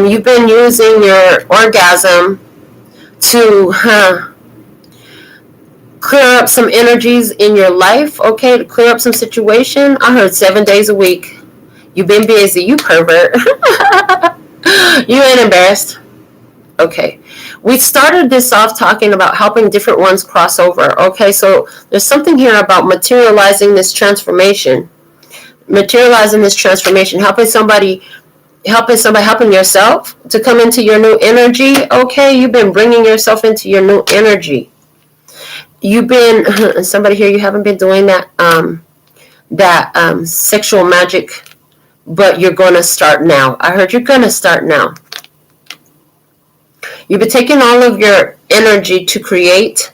You've been using your orgasm to clear up some energies in your life, okay? To clear up some situation. I heard 7 days a week. You've been busy, you pervert. You ain't embarrassed. Okay. We started this off talking about helping different ones cross over. Okay, so there's something here about materializing this transformation. Helping somebody, helping yourself to come into your new energy. Okay, you've been bringing yourself into your new energy. You've been, somebody here, you haven't been doing that sexual magic, but you're going to start now. I heard you're going to start now. You've been taking all of your energy to create,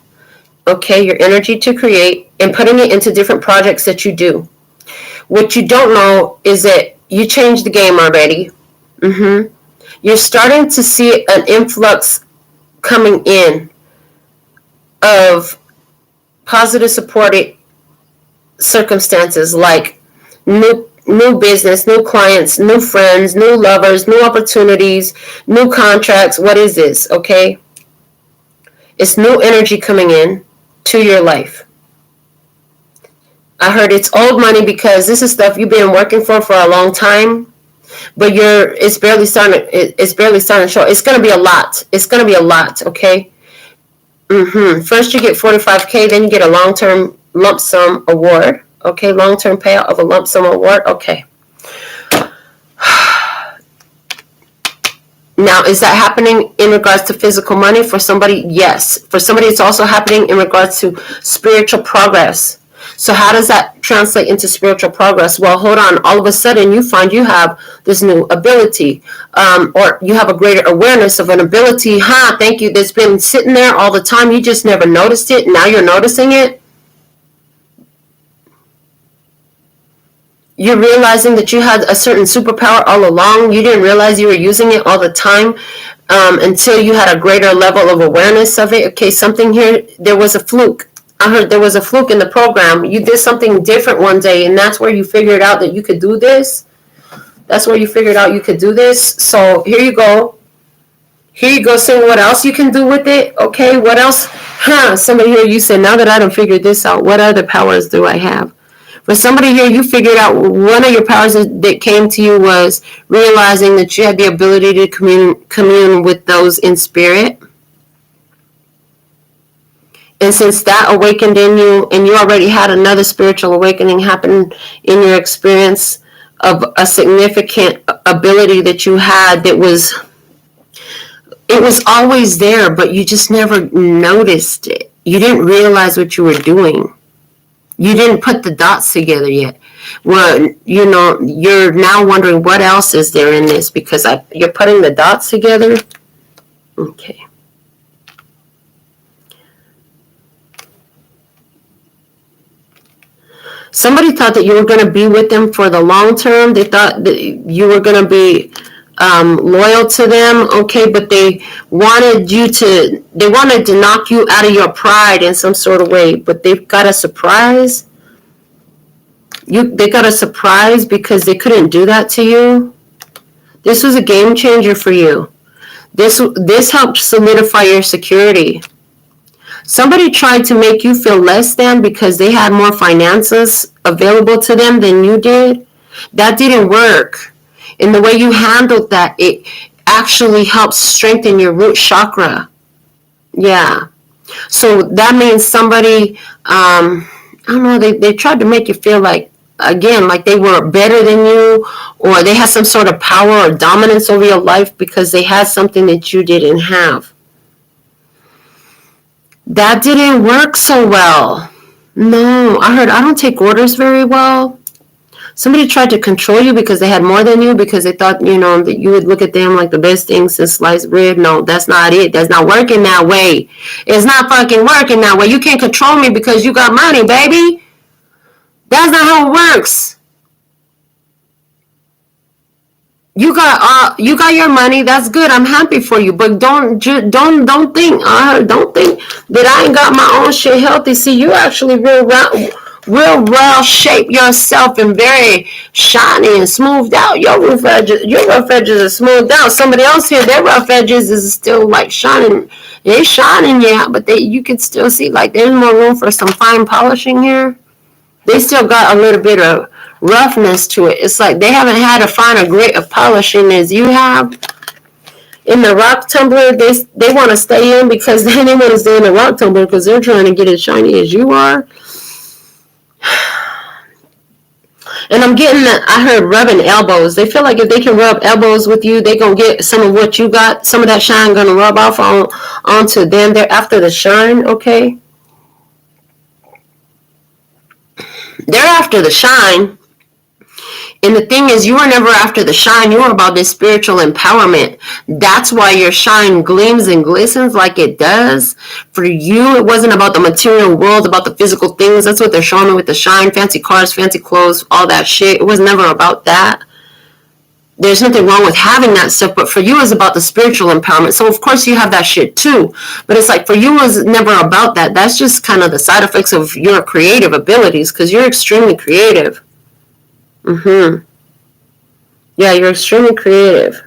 okay, your energy to create, and putting it into different projects that you do. What you don't know is that you changed the game already. You're starting to see an influx coming in of positive supported circumstances, like new business, new clients, new friends, new lovers, new opportunities, new contracts. What is this? Okay. It's new energy coming in to your life. I heard it's old money because this is stuff you've been working for a long time, but it's barely starting to show. It's going to be a lot. Okay. First you get 45K, then you get a long-term lump sum award. Okay, long-term payout of a lump sum award. Okay. Now, is that happening in regards to physical money for somebody? Yes. For somebody, it's also happening in regards to spiritual progress. So how does that translate into spiritual progress? Well, hold on. All of a sudden, you find you have this new ability, or you have a greater awareness of an ability. Thank you. That's been sitting there all the time. You just never noticed it. Now you're noticing it. You're realizing that you had a certain superpower all along. You didn't realize you were using it all the time until you had a greater level of awareness of it. Okay, something here, there was a fluke. I heard there was a fluke in the program. You did something different one day, and that's where you figured out that you could do this. So here you go. Seeing what else you can do with it. Okay, what else? Somebody here, you said, now that I done figured this out, what other powers do I have? For somebody here, you figured out one of your powers that came to you was realizing that you had the ability to commune with those in spirit. And since that awakened in you, and you already had another spiritual awakening happen in your experience of a significant ability that you had it was always there, but you just never noticed it. You didn't realize what you were doing. You didn't put the dots together yet. Well, you're now wondering what else is there in this because you're putting the dots together. Okay. Somebody thought that you were going to be with them for the long term. They thought that you were going to be loyal to them, okay, but they wanted to knock you out of your pride in some sort of way, but they've got a surprise. They got a surprise because they couldn't do that to you. This was a game changer for you. This helped solidify your security. Somebody tried to make you feel less than because they had more finances available to them than you did. That didn't work. And the way you handled that, it actually helps strengthen your root chakra. Yeah. So that means somebody, I don't know, they tried to make you feel like they were better than you, or they had some sort of power or dominance over your life because they had something that you didn't have. That didn't work so well. No, I don't take orders very well. Somebody tried to control you because they had more than you, because they thought, that you would look at them like the best thing since sliced bread. No, that's not it. That's not working that way. It's not fucking working that way. You can't control me because you got money, baby. That's not how it works. You got your money. That's good. I'm happy for you. But don't think that I ain't got my own shit healthy. See, you actually real well shaped yourself and very shiny and smoothed out. Your rough edges are smoothed out. Somebody else here, their rough edges is still like shining. They're shining, yeah, but you can still see like there's more room for some fine polishing here. They still got a little bit of roughness to it. It's like they haven't had a finer grit of polishing as you have. In the rock tumbler, they want to stay in because they didn't want to stay in the rock tumbler because they're trying to get as shiny as you are. And I'm getting that, I heard rubbing elbows. They feel like if they can rub elbows with you, they going to get some of what you got. Some of that shine going to rub off onto them. They're after the shine, okay? They're after the shine. And the thing is, you were never after the shine. You were about this spiritual empowerment. That's why your shine gleams and glistens like it does. For you, it wasn't about the material world, about the physical things. That's what they're showing me with the shine. Fancy cars, fancy clothes, all that shit. It was never about that. There's nothing wrong with having that stuff, but for you, it's about the spiritual empowerment. So, of course, you have that shit, too. But it's like, for you, it was never about that. That's just kind of the side effects of your creative abilities, because you're extremely creative. Yeah, you're extremely creative.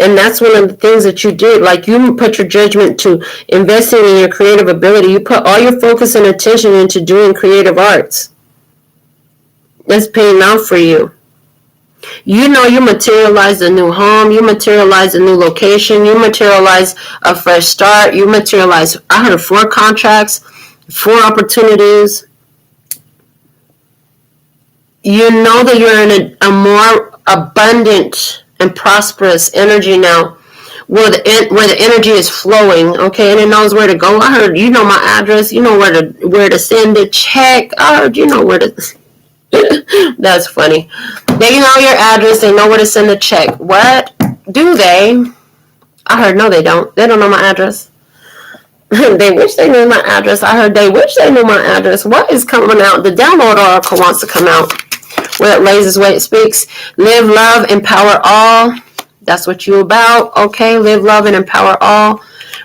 And that's one of the things that you did. Like, you put your judgment to investing in your creative ability. You put all your focus and attention into doing creative arts. That's paying off for you. You materialize a new home. You materialize a new location. You materialize a fresh start. You materialize, I heard 4 contracts, 4 opportunities. You know that you're in a more abundant and prosperous energy now, where the energy is flowing, okay, and it knows where to go. I heard you know my address. You know where to send a check. I heard you know where to. That's funny. They know your address. They know where to send a check. What do they? I heard no, they don't. They don't know my address. They wish they knew my address. I heard they wish they knew my address. What is coming out? The download oracle wants to come out. Where it lays is where it speaks. Live, love, empower all. That's what you're about. Okay, live, love, and empower all.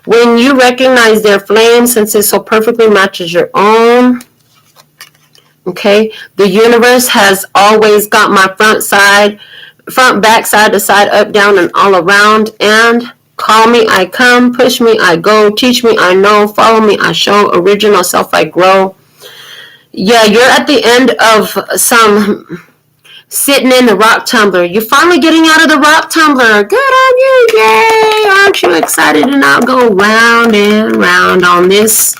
When you recognize their flame, since it so perfectly matches your own. Okay, the universe has always got my front, back, side to side, up, down, and all around. And call me, I come. Push me, I go. Teach me, I know. Follow me, I show. Original self, I grow. Yeah, you're at the end of some sitting in the rock tumbler. You're finally getting out of the rock tumbler. Good on you. Yay. Aren't you excited to not go round and round on this?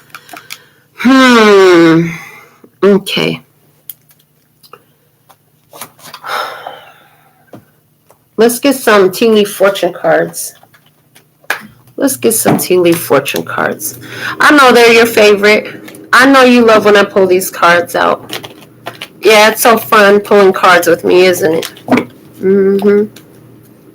Okay. Let's get some tea leaf fortune cards. I know they're your favorite. I know you love when I pull these cards out. Yeah, it's so fun pulling cards with me, isn't it?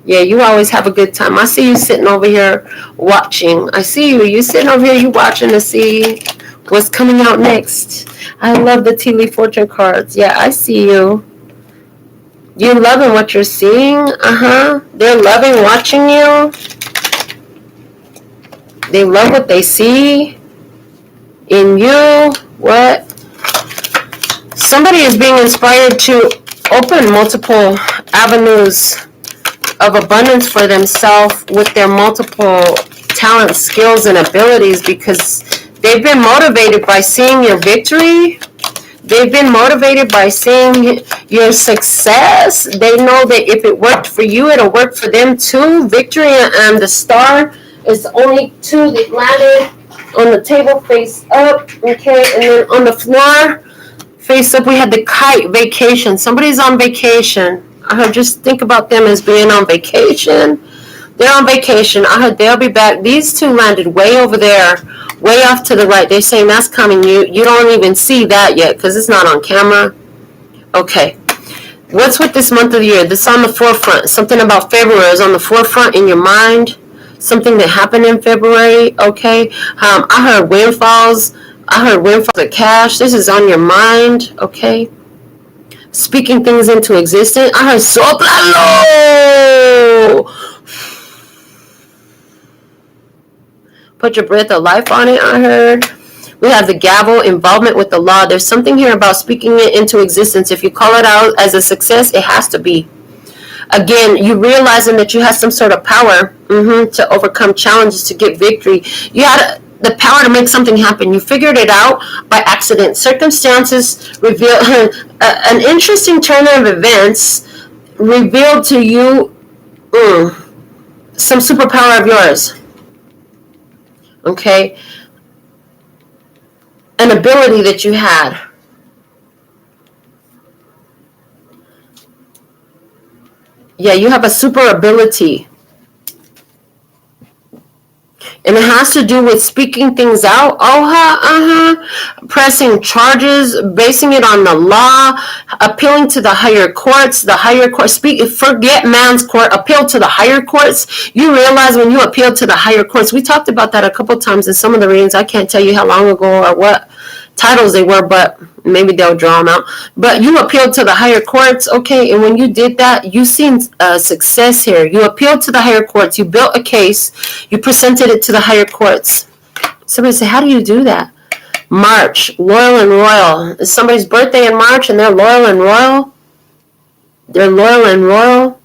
Yeah, you always have a good time. I see you sitting over here watching. I see you. You sitting over here, you watching to see what's coming out next. I love the tea leaf fortune cards. Yeah, I see you. You're loving what you're seeing. They're loving watching you. They love what they see in you. What? Somebody is being inspired to open multiple avenues of abundance for themselves with their multiple talents, skills, and abilities, because they've been motivated by seeing your victory. They've been motivated by seeing your success. They know that if it worked for you, it'll work for them too. Victory and the star is only 2 that landed on the table face up, okay, and then on the floor face up we had the kite, vacation. Somebody's on vacation. I heard just think about them as being on vacation. They're on vacation. I heard they'll be back. These 2 landed way over there, way off to the right. They're saying that's coming. You don't even see that yet because it's not on camera. Okay. What's with this month of the year? This is on the forefront. Something about February is on the forefront in your mind. Something that happened in February. Okay. I heard windfalls. I heard windfalls of cash. This is on your mind. Okay. Speaking things into existence. I heard soplalo. Put your breath of life on it, I heard. We have the gavel, involvement with the law. There's something here about speaking it into existence. If you call it out as a success, it has to be. Again, you realizing that you have some sort of power to overcome challenges, to get victory. You had the power to make something happen. You figured it out by accident. Circumstances reveal an interesting turn of events revealed to you some superpower of yours. Okay? An ability that you had. Yeah, you have a super ability. And it has to do with speaking things out. Pressing charges, basing it on the law, appealing to the higher courts. The higher courts, forget man's court, appeal to the higher courts. You realize when you appeal to the higher courts, we talked about that a couple times in some of the readings. I can't tell you how long ago or what titles they were, but maybe they'll draw them out. But you appealed to the higher courts, okay? And when you did that, you seen success here. You appealed to the higher courts. You built a case. You presented it to the higher courts. Somebody say, how do you do that? March, loyal and royal. It's somebody's birthday in March and they're loyal and royal. They're loyal and royal.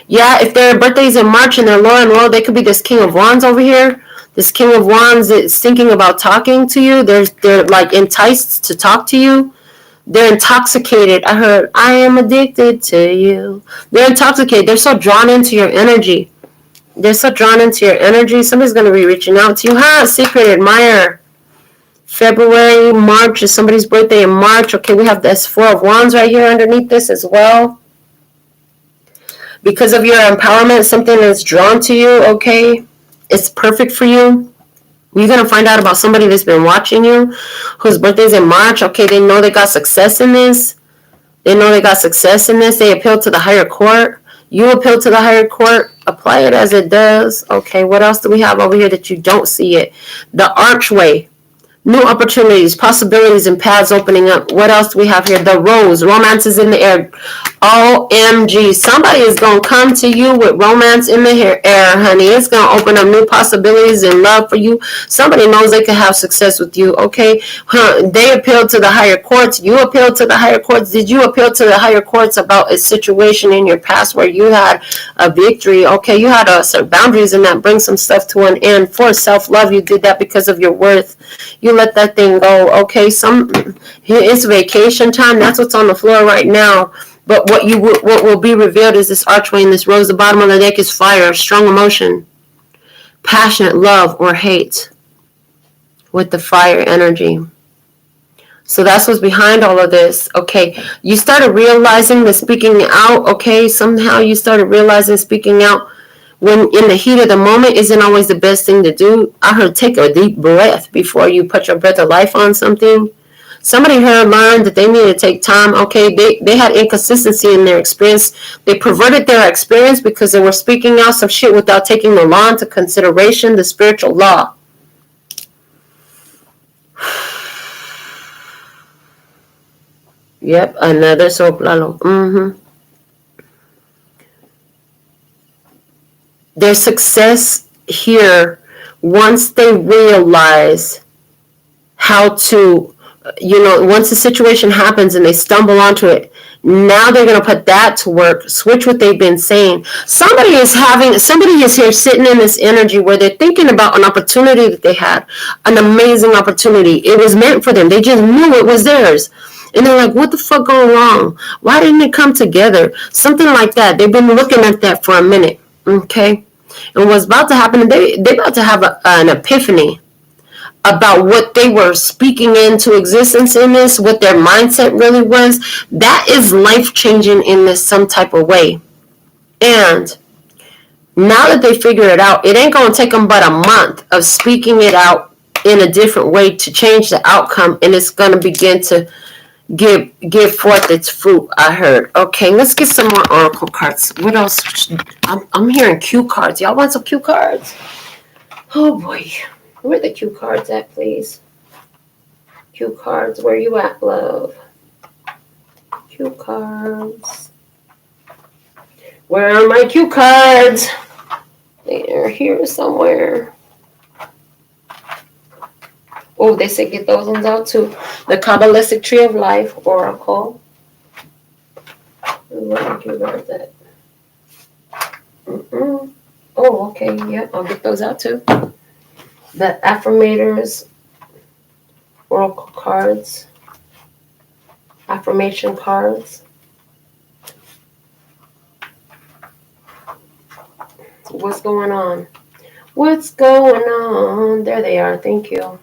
Yeah, if their birthday's in March and they're loyal and royal, they could be this King of Wands over here. This King of Wands is thinking about talking to you. They're like enticed to talk to you. They're intoxicated. I heard, I am addicted to you. They're intoxicated. They're so drawn into your energy. Somebody's going to be reaching out to you. Secret admirer. February, March is somebody's birthday in March. Okay, we have this Four of Wands right here underneath this as well. Because of your empowerment, something is drawn to you, okay? It's perfect for you. You're going to find out about somebody that's been watching you, whose birthday's in March. Okay, they know they got success in this. They appeal to the higher court. You appeal to the higher court. Apply it as it does. Okay, what else do we have over here that you don't see it? The archway. New opportunities, possibilities, and paths opening up. What else do we have here? The rose. Romance is in the air. OMG. Somebody is going to come to you with romance in the air, honey. It's going to open up new possibilities and love for you. Somebody knows they can have success with you, okay? They appeal to the higher courts. You appeal to the higher courts. Did you appeal to the higher courts about a situation in your past where you had a victory? Okay, you had certain boundaries and that brings some stuff to an end. For self-love, you did that because of your worth. You let that thing go, okay? It's vacation time. That's what's on the floor right now. But what will be revealed is this archway and this rose. The bottom of the deck is fire, strong emotion, passionate love or hate with the fire energy. So that's what's behind all of this, okay? You started realizing the speaking out, okay? Somehow you started realizing speaking out when in the heat of the moment isn't always the best thing to do. I heard take a deep breath before you put your breath of life on something. Somebody here learned that they need to take time. Okay, they had inconsistency in their experience. They perverted their experience because they were speaking out some shit without taking the law into consideration, the spiritual law. Yep, another soplalo. Their success here, once they realize how to, once the situation happens and they stumble onto it, now they're going to put that to work, switch what they've been saying. Somebody is here sitting in this energy where they're thinking about an opportunity that they had, an amazing opportunity. It was meant for them. They just knew it was theirs. And they're like, what the fuck going wrong? Why didn't it come together? Something like that. They've been looking at that for a minute. Okay? And what's about to happen, they're about to have an epiphany about what they were speaking into existence in this, what their mindset really was. That is life-changing in this some type of way. And now that they figure it out, it ain't going to take them but a month of speaking it out in a different way to change the outcome. And it's going to begin to give forth its fruit, I heard. Okay, let's get some more oracle cards. What else? I'm hearing cue cards. Y'all want some cue cards? Oh boy. Where are the cue cards at, please? Cue cards, where you at, love? Cue cards. Where are my cue cards? They're here somewhere. Oh, they said get those ones out too. The Kabbalistic Tree of Life Oracle. Where are my cue cards at? Oh, okay. Yeah, I'll get those out too. The Affirmators Oracle cards. Affirmation cards. What's going on? What's going on? There they are. Thank you.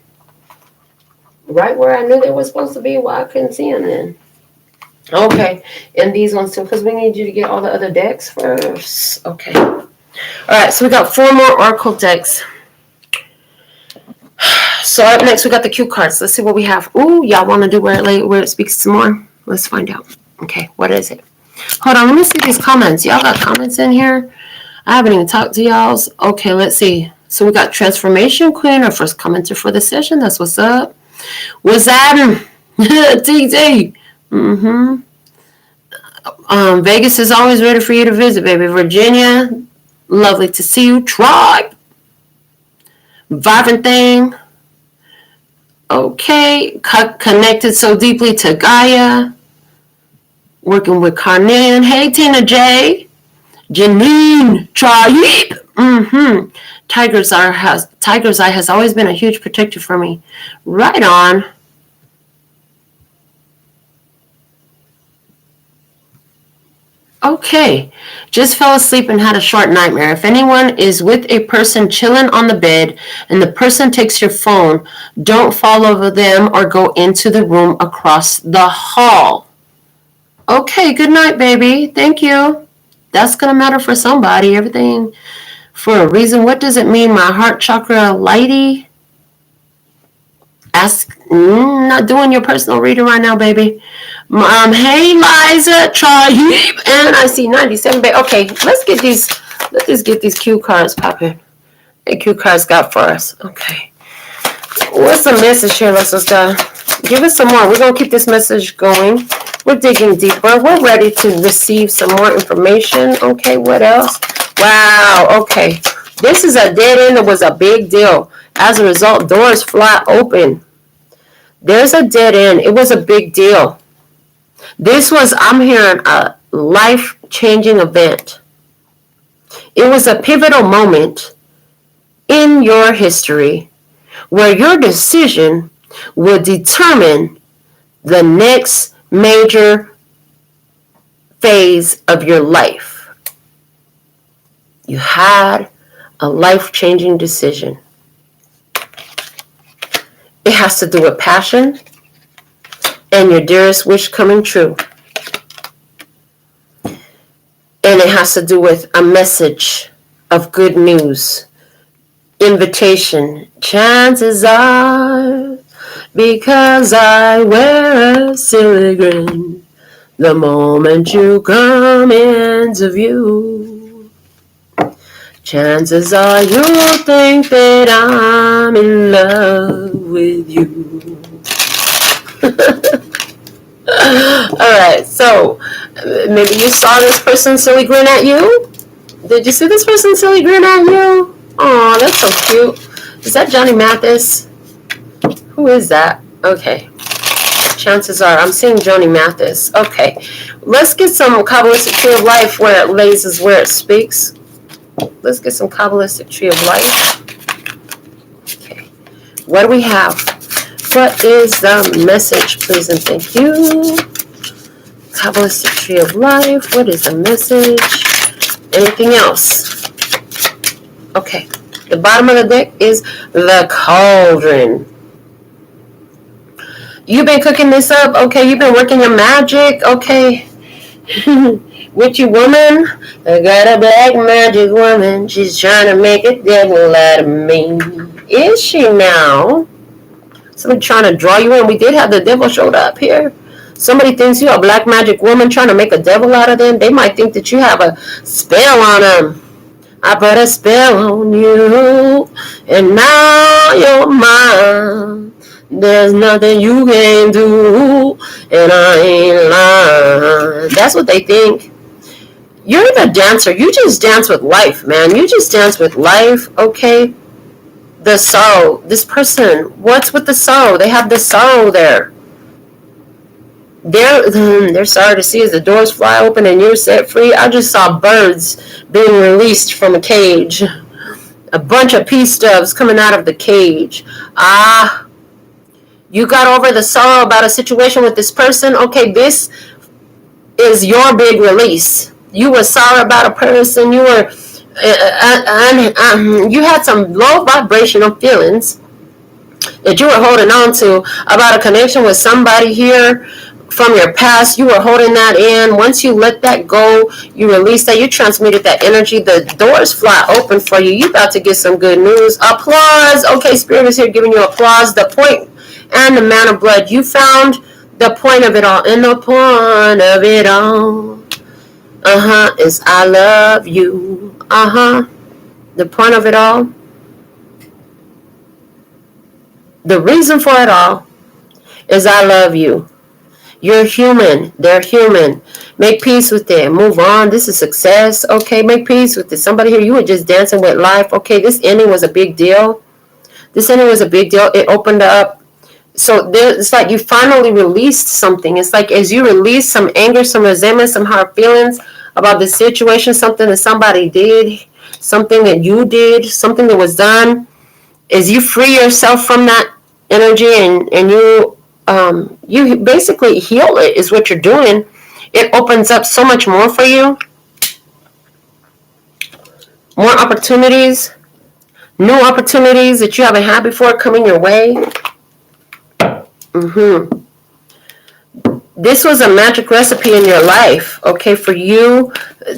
Right where I knew they were supposed to be. Why I couldn't see them then. Okay. And these ones too, because we need you to get all the other decks first. Okay. All right. So we got 4 more Oracle decks. So up next, we got the cue cards. Let's see what we have. Ooh, y'all want to do where it speaks some more? Let's find out. Okay. What is it? Hold on. Let me see these comments. Y'all got comments in here? I haven't even talked to y'all's. Okay, let's see. So we got Transformation Queen, our first commenter for the session. That's what's up. What's happening? TT. Vegas is always ready for you to visit, baby. Virginia, lovely to see you. Tribe. Vibrant thing. Okay. Connected so deeply to Gaia. Working with Carnelian. Hey, Tina J. Janine, Tribe. Tiger's Eye has always been a huge protector for me. Right on. Okay. Just fell asleep and had a short nightmare. If anyone is with a person chilling on the bed and the person takes your phone, don't follow them or go into the room across the hall. Okay, good night, baby. Thank you. That's going to matter for somebody. Everything for a reason. What does it mean? My heart chakra lighty? Ask. Not doing your personal reading right now, baby. Hey, Liza. Tribe. And I see 97. Okay, let's just get these cue cards popping. The cue cards got for us. Okay. What's the message here, Leslie? Give us some more. We're going to keep this message going. We're digging deeper. We're ready to receive some more information. Okay, what else? Wow, okay. This is a dead end that was a big deal. As a result, doors fly open. There's a dead end. It was a big deal. I'm hearing a life-changing event. It was a pivotal moment in your history where your decision will determine the next major phase of your life. You had a life-changing decision. It has to do with passion and your dearest wish coming true. And it has to do with a message of good news. Invitation. Chances are, because I wear a silly grin, the moment you come into view, chances are you'll think that I'm in love with you. Alright, so maybe you saw this person silly grin at you? Did you see this person silly grin at you? Aw, that's so cute. Is that Johnny Mathis? Who is that? Okay. Chances are I'm seeing Johnny Mathis. Okay. Let's get some Kabbalistic Tree of Life where it lays is where it speaks. Let's get some Kabbalistic Tree of Life. Okay. What do we have? What is the message, please and thank you? Kabbalistic Tree of Life. What is the message? Anything else? Okay. The bottom of the deck is the Cauldron. You've been cooking this up. Okay. You've been working your magic. Okay. Witchy woman. I got a black magic woman. She's trying to make a devil out of me. Is she now? Somebody trying to draw you in. We did have the devil showed up here. Somebody thinks you're a black magic woman trying to make a devil out of them. They might think that you have a spell on them. I put a spell on you, and now you're mine. There's nothing you can do, and I ain't lying. That's what they think. You're the dancer. You just dance with life, man. You just dance with life, okay? The sorrow. This person, what's with the sorrow? They have the sorrow there. They're sorry to see as the doors fly open and you're set free. I just saw birds being released from a cage. A bunch of peace doves coming out of the cage. You got over the sorrow about a situation with this person. Okay, this is your big release. You were sorry about a person. You were, you had some low vibrational feelings that you were holding on to about a connection with somebody here from your past. You were holding that in. Once you let that go, you release that, you transmuted that energy, the doors fly open for you. You about to get some good news. Applause. Okay, Spirit is here giving you applause. The point and the man of blood. You found the point of it all. And the point of it all, is I love you. The point of it all, the reason for it all is I love you. You're human. They're human. Make peace with it. Move on. This is success. Okay, make peace with it. Somebody here, you were just dancing with life. Okay, this ending was a big deal. This ending was a big deal. It opened up. So it's like you finally released something. It's like as you release some anger, some resentment, some hard feelings about the situation, something that somebody did, something that you did, something that was done, as you free yourself from that energy and you basically heal it is what you're doing. It opens up so much more for you. More opportunities, new opportunities that you haven't had before coming your way. This was a magic recipe in your life, okay, for you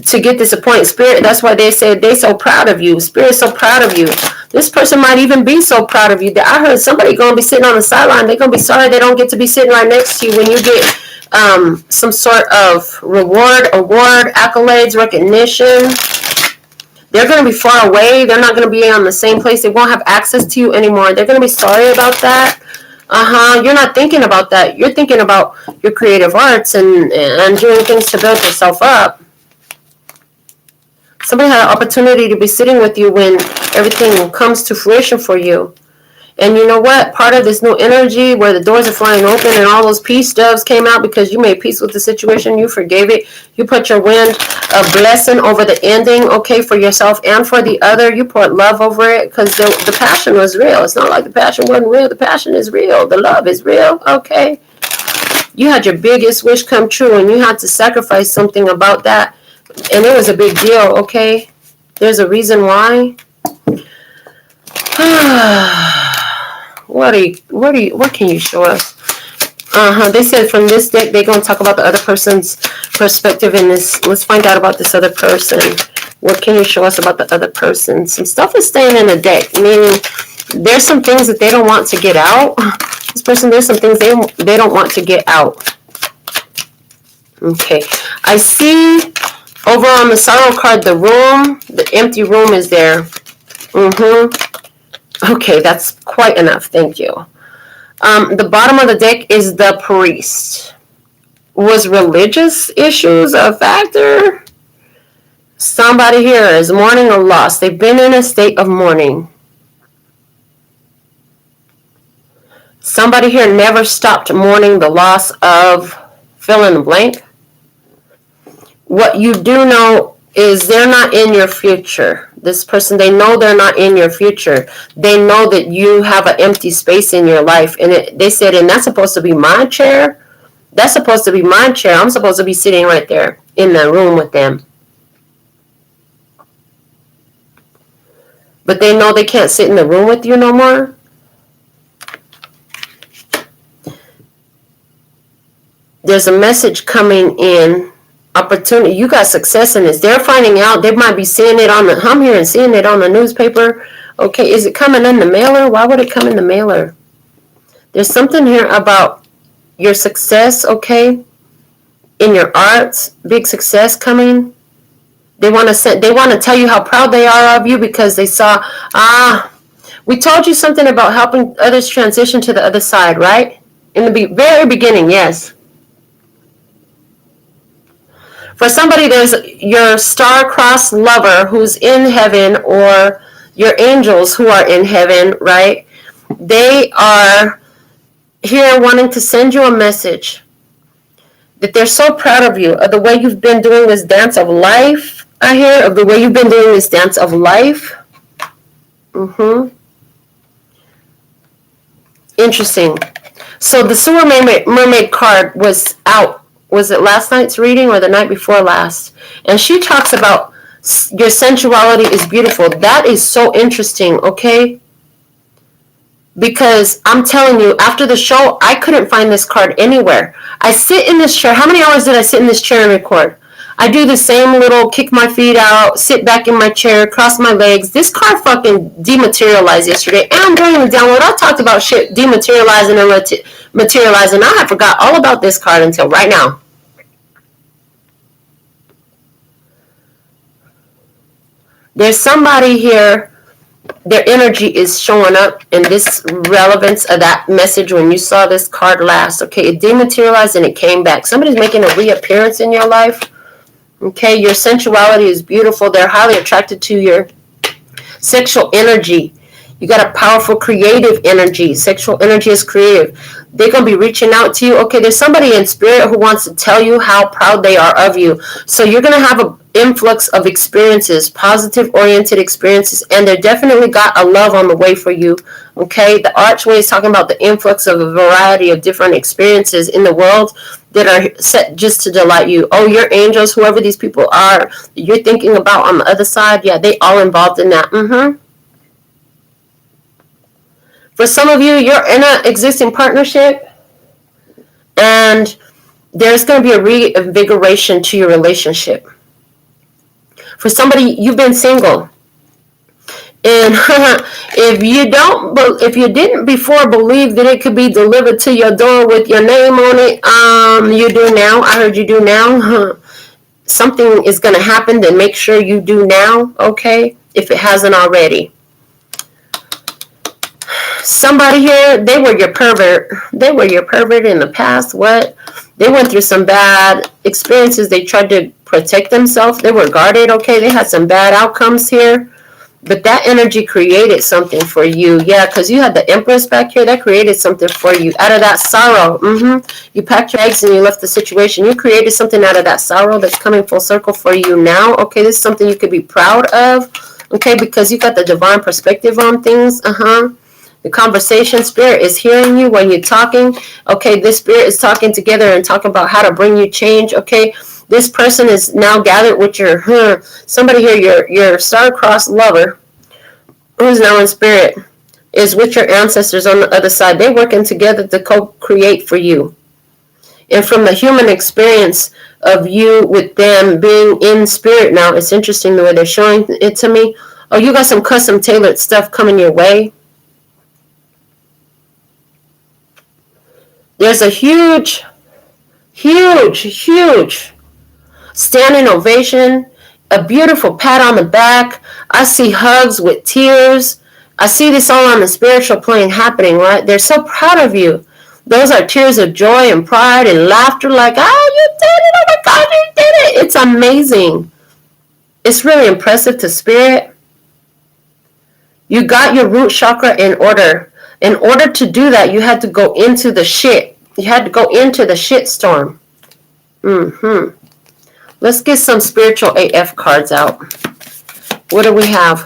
to get this appointed. Spirit, that's why they said they're so proud of you. Spirit's so proud of you. This person might even be so proud of you that I heard somebody going to be sitting on the sideline. They're going to be sorry they don't get to be sitting right next to you when you get some sort of reward, award, accolades, recognition. They're going to be far away. They're not going to be on the same place. They won't have access to you anymore. They're going to be sorry about that. You're not thinking about that. You're thinking about your creative arts and doing things to build yourself up. Somebody had an opportunity to be sitting with you when everything comes to fruition for you. And you know what? Part of this new energy where the doors are flying open and all those peace doves came out because you made peace with the situation. You forgave it. You put your wind of blessing over the ending, okay, for yourself and for the other. You put love over it because the passion was real. It's not like the passion wasn't real. The passion is real. The love is real, okay? You had your biggest wish come true and you had to sacrifice something about that. And it was a big deal, okay? There's a reason why. What can you show us? They said from this deck they're going to talk about the other person's perspective in this. Let's find out about this other person. What can you show us about the other person? Some stuff is staying in the deck, meaning there's some things that they don't want to get out. This person, there's some things they don't want to get out. Okay, I see over on the sorrow card the room, the empty room is there. Okay, that's quite enough. Thank you. The bottom of the deck is the priest. Was religious issues a factor? Somebody here is mourning a loss. They've been in a state of mourning. Somebody here never stopped mourning the loss of fill in the blank. What you do know is they're not in your future. This person, they know they're not in your future. They know that you have an empty space in your life. And they said, and that's supposed to be my chair. That's supposed to be my chair. I'm supposed to be sitting right there in the room with them. But they know they can't sit in the room with you no more. There's a message coming in. Opportunity. You got success in this. They're finding out. They might be seeing it on the. I'm here and seeing it on the newspaper. Okay, is it coming in the mailer? Why would it come in the mailer? There's something here about your success, okay, in your arts, big success coming. They want to tell you how proud they are of you because they saw, we told you something about helping others transition to the other side, right? In the very beginning, yes. For somebody, there's your star-crossed lover who's in heaven, or your angels who are in heaven, right? They are here wanting to send you a message that they're so proud of you, of the way you've been doing this dance of life. I hear of the way you've been doing this dance of life. Interesting. So the Sewer Mermaid card was out. Was it last night's reading or the night before last? And she talks about your sensuality is beautiful. That is so interesting, okay? Because I'm telling you, after the show, I couldn't find this card anywhere. I sit in this chair. How many hours did I sit in this chair and record? I do the same little kick my feet out, sit back in my chair, cross my legs. This card fucking dematerialized yesterday. And during the download, I talked about shit dematerializing and materializing. I had forgot all about this card until right now. There's somebody here, their energy is showing up in this relevance of that message when you saw this card last. Okay, it dematerialized and it came back. Somebody's making a reappearance in your life. Okay, your sensuality is beautiful. They're highly attracted to your sexual energy. You got a powerful creative energy. Sexual energy is creative. They're going to be reaching out to you. Okay, there's somebody in spirit who wants to tell you how proud they are of you. So you're going to have an influx of experiences, positive-oriented experiences, and they definitely got a love on the way for you. Okay, the Archway is talking about the influx of a variety of different experiences in the world that are set just to delight you. Oh, your angels, whoever these people are, you're thinking about on the other side, yeah, they all involved in that. For some of you, you're in an existing partnership, and there's going to be a reinvigoration to your relationship. For somebody, you've been single, and if you didn't before believe that it could be delivered to your door with your name on it, you do now. I heard you do now. Something is going to happen, then make sure you do now, okay, if it hasn't already. Somebody here, they were your pervert. They were your pervert in the past. What? They went through some bad experiences. They tried to protect themselves. They were guarded, okay? They had some bad outcomes here. But that energy created something for you. Yeah, because you had the Empress back here. That created something for you. Out of that sorrow. You packed your eggs and you left the situation. You created something out of that sorrow that's coming full circle for you now. Okay, this is something you could be proud of. Okay, because you got the divine perspective on things. The conversation spirit is hearing you when you're talking. Okay, this spirit is talking together and talking about how to bring you change. Okay, this person is now gathered with your somebody here, your star-crossed lover, who's now in spirit, is with your ancestors on the other side. They're working together to co-create for you. And from the human experience of you with them being in spirit now, it's interesting the way they're showing it to me. Oh, you got some custom tailored stuff coming your way. There's a huge standing ovation, a beautiful pat on the back. I see hugs with tears. I see this all on the spiritual plane happening, right? They're so proud of you. Those are tears of joy and pride and laughter like, you did it, oh my God, you did it. It's amazing. It's really impressive to spirit. You got your root chakra in order. In order to do that, you had to go into the shit. You had to go into the shit storm. Let's get some spiritual AF cards out. What do we have?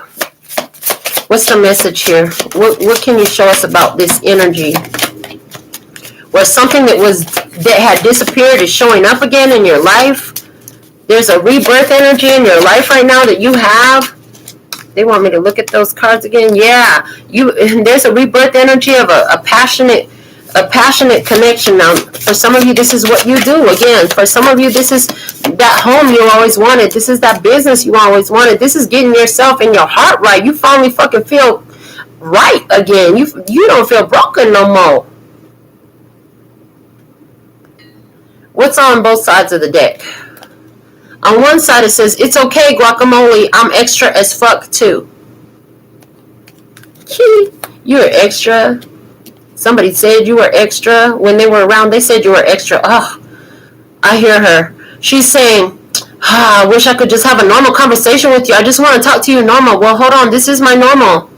What's the message here? What can you show us about this energy? Where something that had disappeared is showing up again in your life. There's a rebirth energy in your life right now that you have. They want me to look at those cards again. Yeah, there's a rebirth energy of a passionate connection. Now, for some of you, this is what you do. Again, for some of you, this is that home you always wanted. This is that business you always wanted. This is getting yourself and your heart right. You finally fucking feel right again. You don't feel broken no more. What's on both sides of the deck? On one side it says, it's okay, guacamole, I'm extra as fuck too. You're extra. Somebody said you were extra. When they were around, they said you were extra. Oh, I hear her. She's saying, I wish I could just have a normal conversation with you. I just want to talk to you normal. Well, hold on. This is my normal.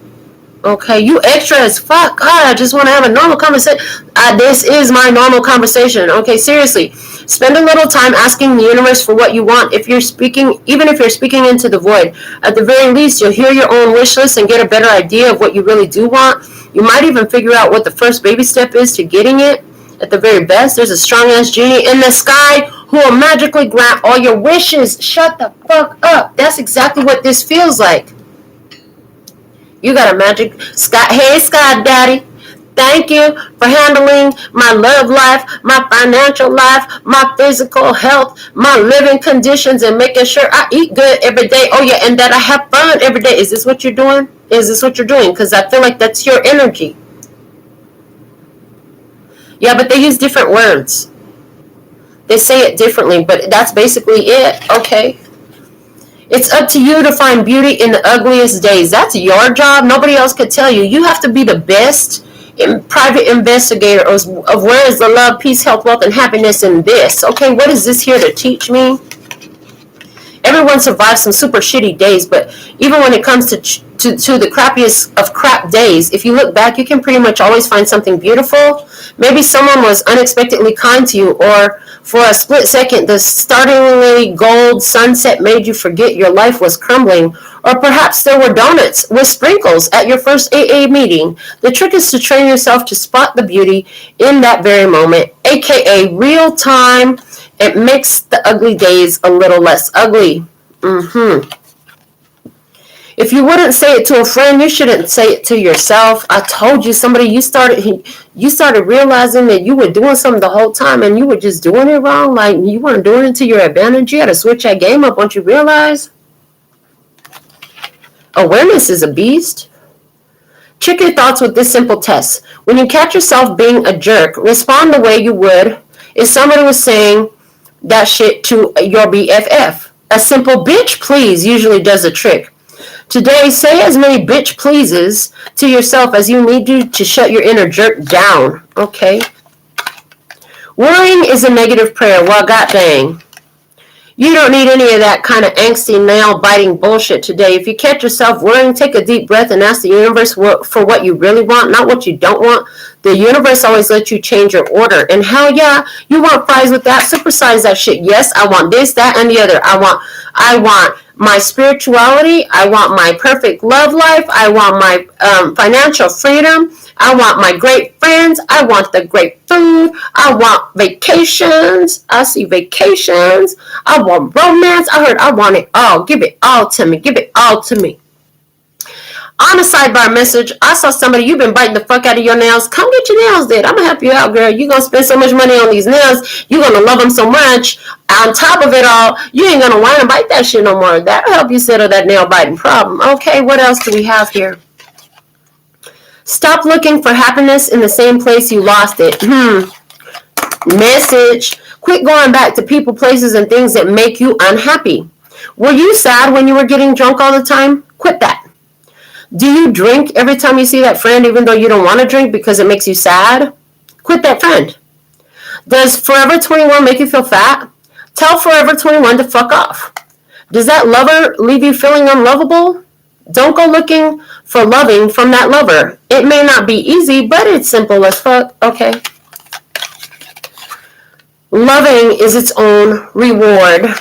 Okay, you extra as fuck. God, I just want to have a normal conversation. This is my normal conversation. Okay, seriously. Spend a little time asking the universe for what you want. If you're speaking, even if you're speaking into the void, at the very least, you'll hear your own wish list and get a better idea of what you really do want. You might even figure out what the first baby step is to getting it. At the very best, there's a strong-ass genie in the sky who will magically grant all your wishes. Shut the fuck up. That's exactly what this feels like. You got a magic Scott. Hey, Scott Daddy. Thank you for handling my love life, my financial life, my physical health, my living conditions, and making sure I eat good every day. Oh, yeah, and that I have fun every day. Is this what you're doing? Is this what you're doing? Because I feel like that's your energy. Yeah, but they use different words. They say it differently, but that's basically it. Okay. It's up to you to find beauty in the ugliest days. That's your job. Nobody else could tell you. You have to be the best private investigator of where is the love, peace, health, wealth, and happiness in this. Okay, what is this here to teach me? Everyone survives some super shitty days, but even when it comes to the crappiest of crap days, if you look back, you can pretty much always find something beautiful. Maybe someone was unexpectedly kind to you, or for a split second, the startlingly gold sunset made you forget your life was crumbling. Or perhaps there were donuts with sprinkles at your first AA meeting. The trick is to train yourself to spot the beauty in that very moment, aka real time. It makes the ugly days a little less ugly. If you wouldn't say it to a friend, you shouldn't say it to yourself. I told you, somebody, you started realizing that you were doing something the whole time and you were just doing it wrong. Like, you weren't doing it to your advantage. You had to switch that game up once you realize. Awareness is a beast. Check your thoughts with this simple test. When you catch yourself being a jerk, respond the way you would if somebody was saying that shit to your BFF. A simple bitch please usually does the trick. Today, say as many bitch pleases to yourself as you need to shut your inner jerk down. Okay. Worrying is a negative prayer. Well, god dang. You don't need any of that kind of angsty, nail-biting bullshit today. If you catch yourself worrying, take a deep breath and ask the universe for what you really want, not what you don't want. The universe always lets you change your order. And hell yeah, you want fries with that? Supersize that shit. Yes, I want this, that, and the other. I want my spirituality. I want my perfect love life. I want my financial freedom. I want my great friends. I want the great food. I want vacations. I see vacations. I want romance. I want it all. Give it all to me. Give it all to me. On a sidebar message, I saw somebody, you've been biting the fuck out of your nails. Come get your nails did. I'm going to help you out, girl. You're going to spend so much money on these nails. You're going to love them so much. On top of it all, you ain't going to whine and bite that shit no more. That'll help you settle that nail biting problem. Okay, what else do we have here? Stop looking for happiness in the same place you lost it. Message. Quit going back to people, places, and things that make you unhappy. Were you sad when you were getting drunk all the time? Quit that. Do you drink every time you see that friend even though you don't want to drink because it makes you sad? Quit that friend. Does Forever 21 make you feel fat? Tell Forever 21 to fuck off. Does that lover leave you feeling unlovable? Don't go looking for loving from that lover. It may not be easy, but it's simple as fuck. Okay. Loving is its own reward.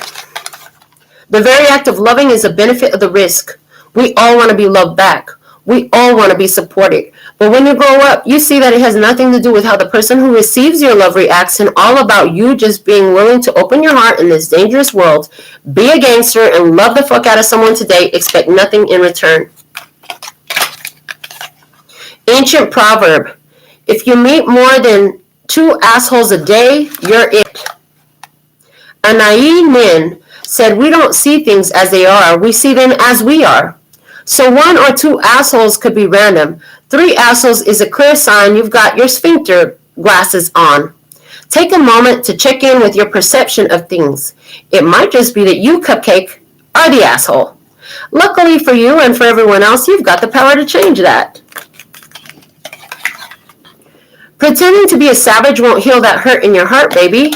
The very act of loving is a benefit of the risk. We all want to be loved back. We all want to be supported. But when you grow up, you see that it has nothing to do with how the person who receives your love reacts and all about you just being willing to open your heart in this dangerous world, be a gangster, and love the fuck out of someone today. Expect nothing in return. Ancient proverb. If you meet more than 2 assholes a day, you're it. Anai Nin said, we don't see things as they are. We see them as we are. So 1 or 2 assholes could be random. 3 assholes is a clear sign you've got your sphincter glasses on. Take a moment to check in with your perception of things. It might just be that you, Cupcake, are the asshole. Luckily for you and for everyone else, you've got the power to change that. Pretending to be a savage won't heal that hurt in your heart, baby.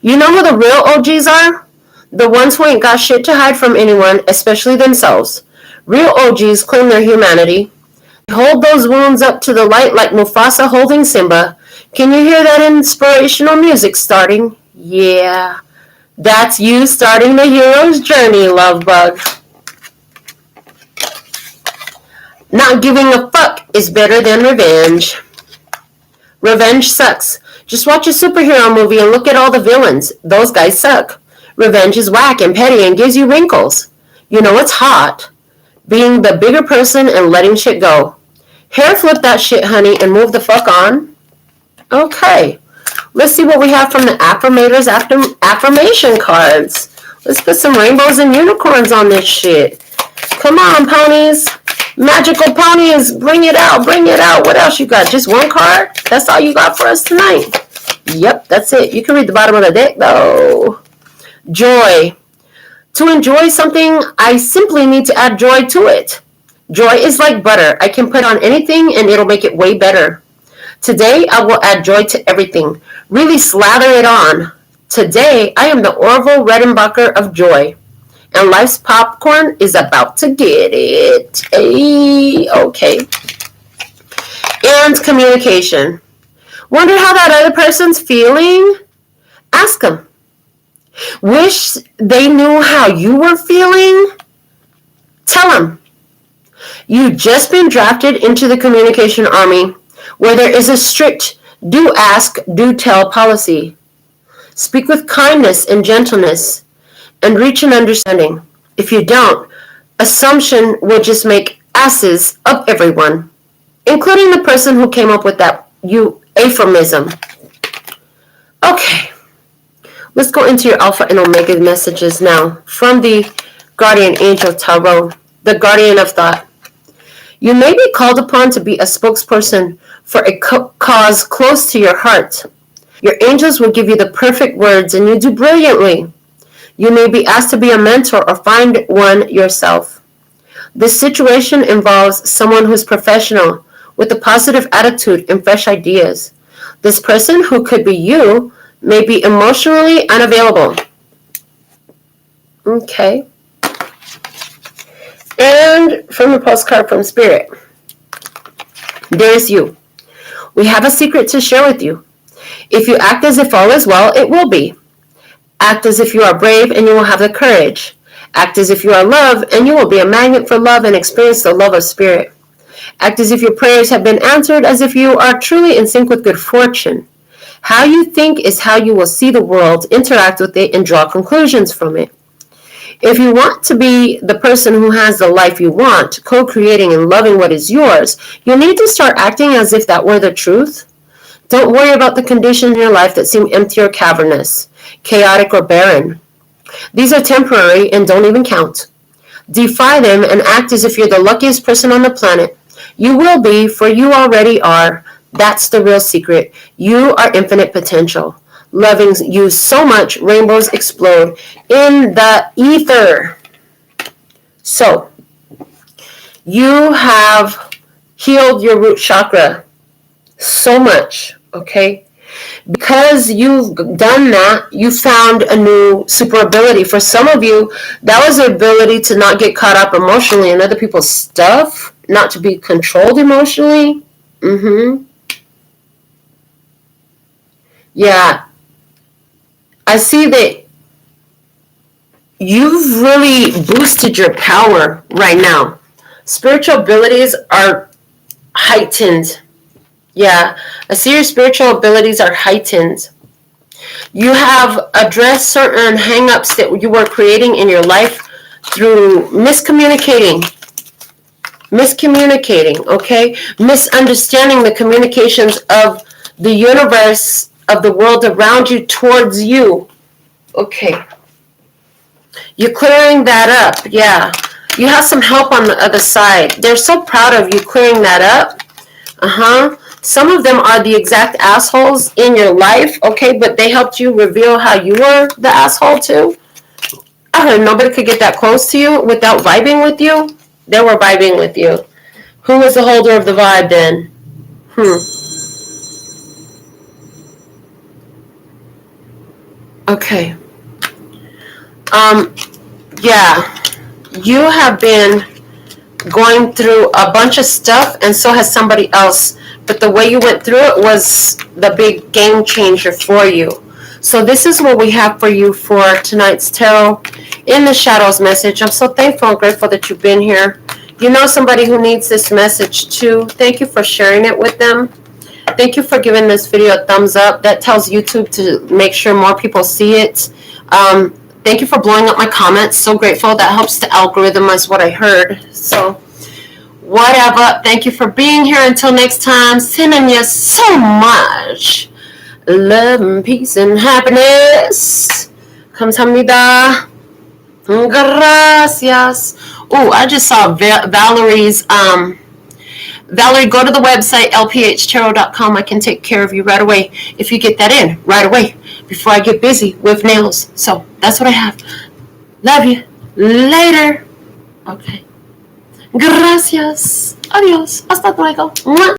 You know who the real OGs are? The ones who ain't got shit to hide from anyone, especially themselves. Real OGs claim their humanity. They hold those wounds up to the light like Mufasa holding Simba. Can you hear that inspirational music starting? Yeah. That's you starting the hero's journey, love bug. Not giving a fuck is better than revenge. Revenge sucks. Just watch a superhero movie and look at all the villains. Those guys suck. Revenge is whack and petty and gives you wrinkles. You know it's hot. Being the bigger person and letting shit go. Hair flip that shit, honey, and move the fuck on. Okay. Let's see what we have from the affirmators affirmation cards. Let's put some rainbows and unicorns on this shit. Come on, ponies. Magical ponies, bring it out, bring it out. What else you got? Just one card? That's all you got for us tonight? Yep, that's it. You can read the bottom of the deck, though. Joy. To enjoy something, I simply need to add joy to it. Joy is like butter. I can put on anything and it'll make it way better. Today, I will add joy to everything. Really slather it on. Today, I am the Orville Redenbacher of joy. And life's popcorn is about to get it. Hey, okay. And communication. Wonder how that other person's feeling? Ask them. Wish they knew how you were feeling? Tell them. You've just been drafted into the communication army, where there is a strict do ask, do tell policy. Speak with kindness and gentleness, and reach an understanding. If you don't, assumption will just make asses of everyone, including the person who came up with that euphemism. Okay, let's go into your Alpha and Omega messages now from the Guardian Angel Tarot, the Guardian of Thought. You may be called upon to be a spokesperson for a cause close to your heart. Your angels will give you the perfect words, and you do brilliantly. You may be asked to be a mentor or find one yourself. This situation involves someone who's professional, with a positive attitude and fresh ideas. This person, who could be you, may be emotionally unavailable. Okay. And from the postcard from Spirit, there's you. We have a secret to share with you. If you act as if all is well, it will be. Act as if you are brave and you will have the courage. Act as if you are love and you will be a magnet for love and experience the love of Spirit. Act as if your prayers have been answered, as if you are truly in sync with good fortune. How you think is how you will see the world, interact with it, and draw conclusions from it. If you want to be the person who has the life you want, co-creating and loving what is yours, you need to start acting as if that were the truth. Don't worry about the conditions in your life that seem empty or cavernous, chaotic or barren. These are temporary and don't even count. Defy them and act as if you're the luckiest person on the planet. You will be, for you already are. That's the real secret. You are infinite potential. Loving you so much, rainbows explode in the ether. So, you have healed your root chakra so much, okay? Because you've done that, you found a new super ability. For some of you, that was the ability to not get caught up emotionally in other people's stuff, not to be controlled emotionally. Yeah. I see that you've really boosted your power right now. Spiritual abilities are heightened. Yeah, I see your spiritual abilities are heightened. You have addressed certain hang-ups that you were creating in your life through miscommunicating, okay? Misunderstanding the communications of the universe, of the world around you towards you. Okay. You're clearing that up. Yeah. You have some help on the other side. They're so proud of you clearing that up. Some of them are the exact assholes in your life, okay, but they helped you reveal how you were the asshole too. I heard nobody could get that close to you without vibing with you. They were vibing with you. Who was the holder of the vibe then? Okay. Yeah. You have been going through a bunch of stuff, and so has somebody else. But the way you went through it was the big game changer for you. So this is what we have for you for tonight's tarot in the shadows message. I'm so thankful and grateful that you've been here. You know somebody who needs this message too. Thank you for sharing it with them. Thank you for giving this video a thumbs up. That tells YouTube to make sure more people see it. Thank you for blowing up my comments. So grateful. That helps the algorithm, is what I heard. So whatever. Thank you for being here. Until next time, sending you so much love and peace and happiness. Kamsahamnida. Gracias. Oh, I just saw Valerie's Valerie, go to the website, LPHtarot.com. I can take care of you right away if you get that in right away before I get busy with nails. So that's what I have. Love you. Later. Okay. Gracias. Adios. Hasta luego. Mwah.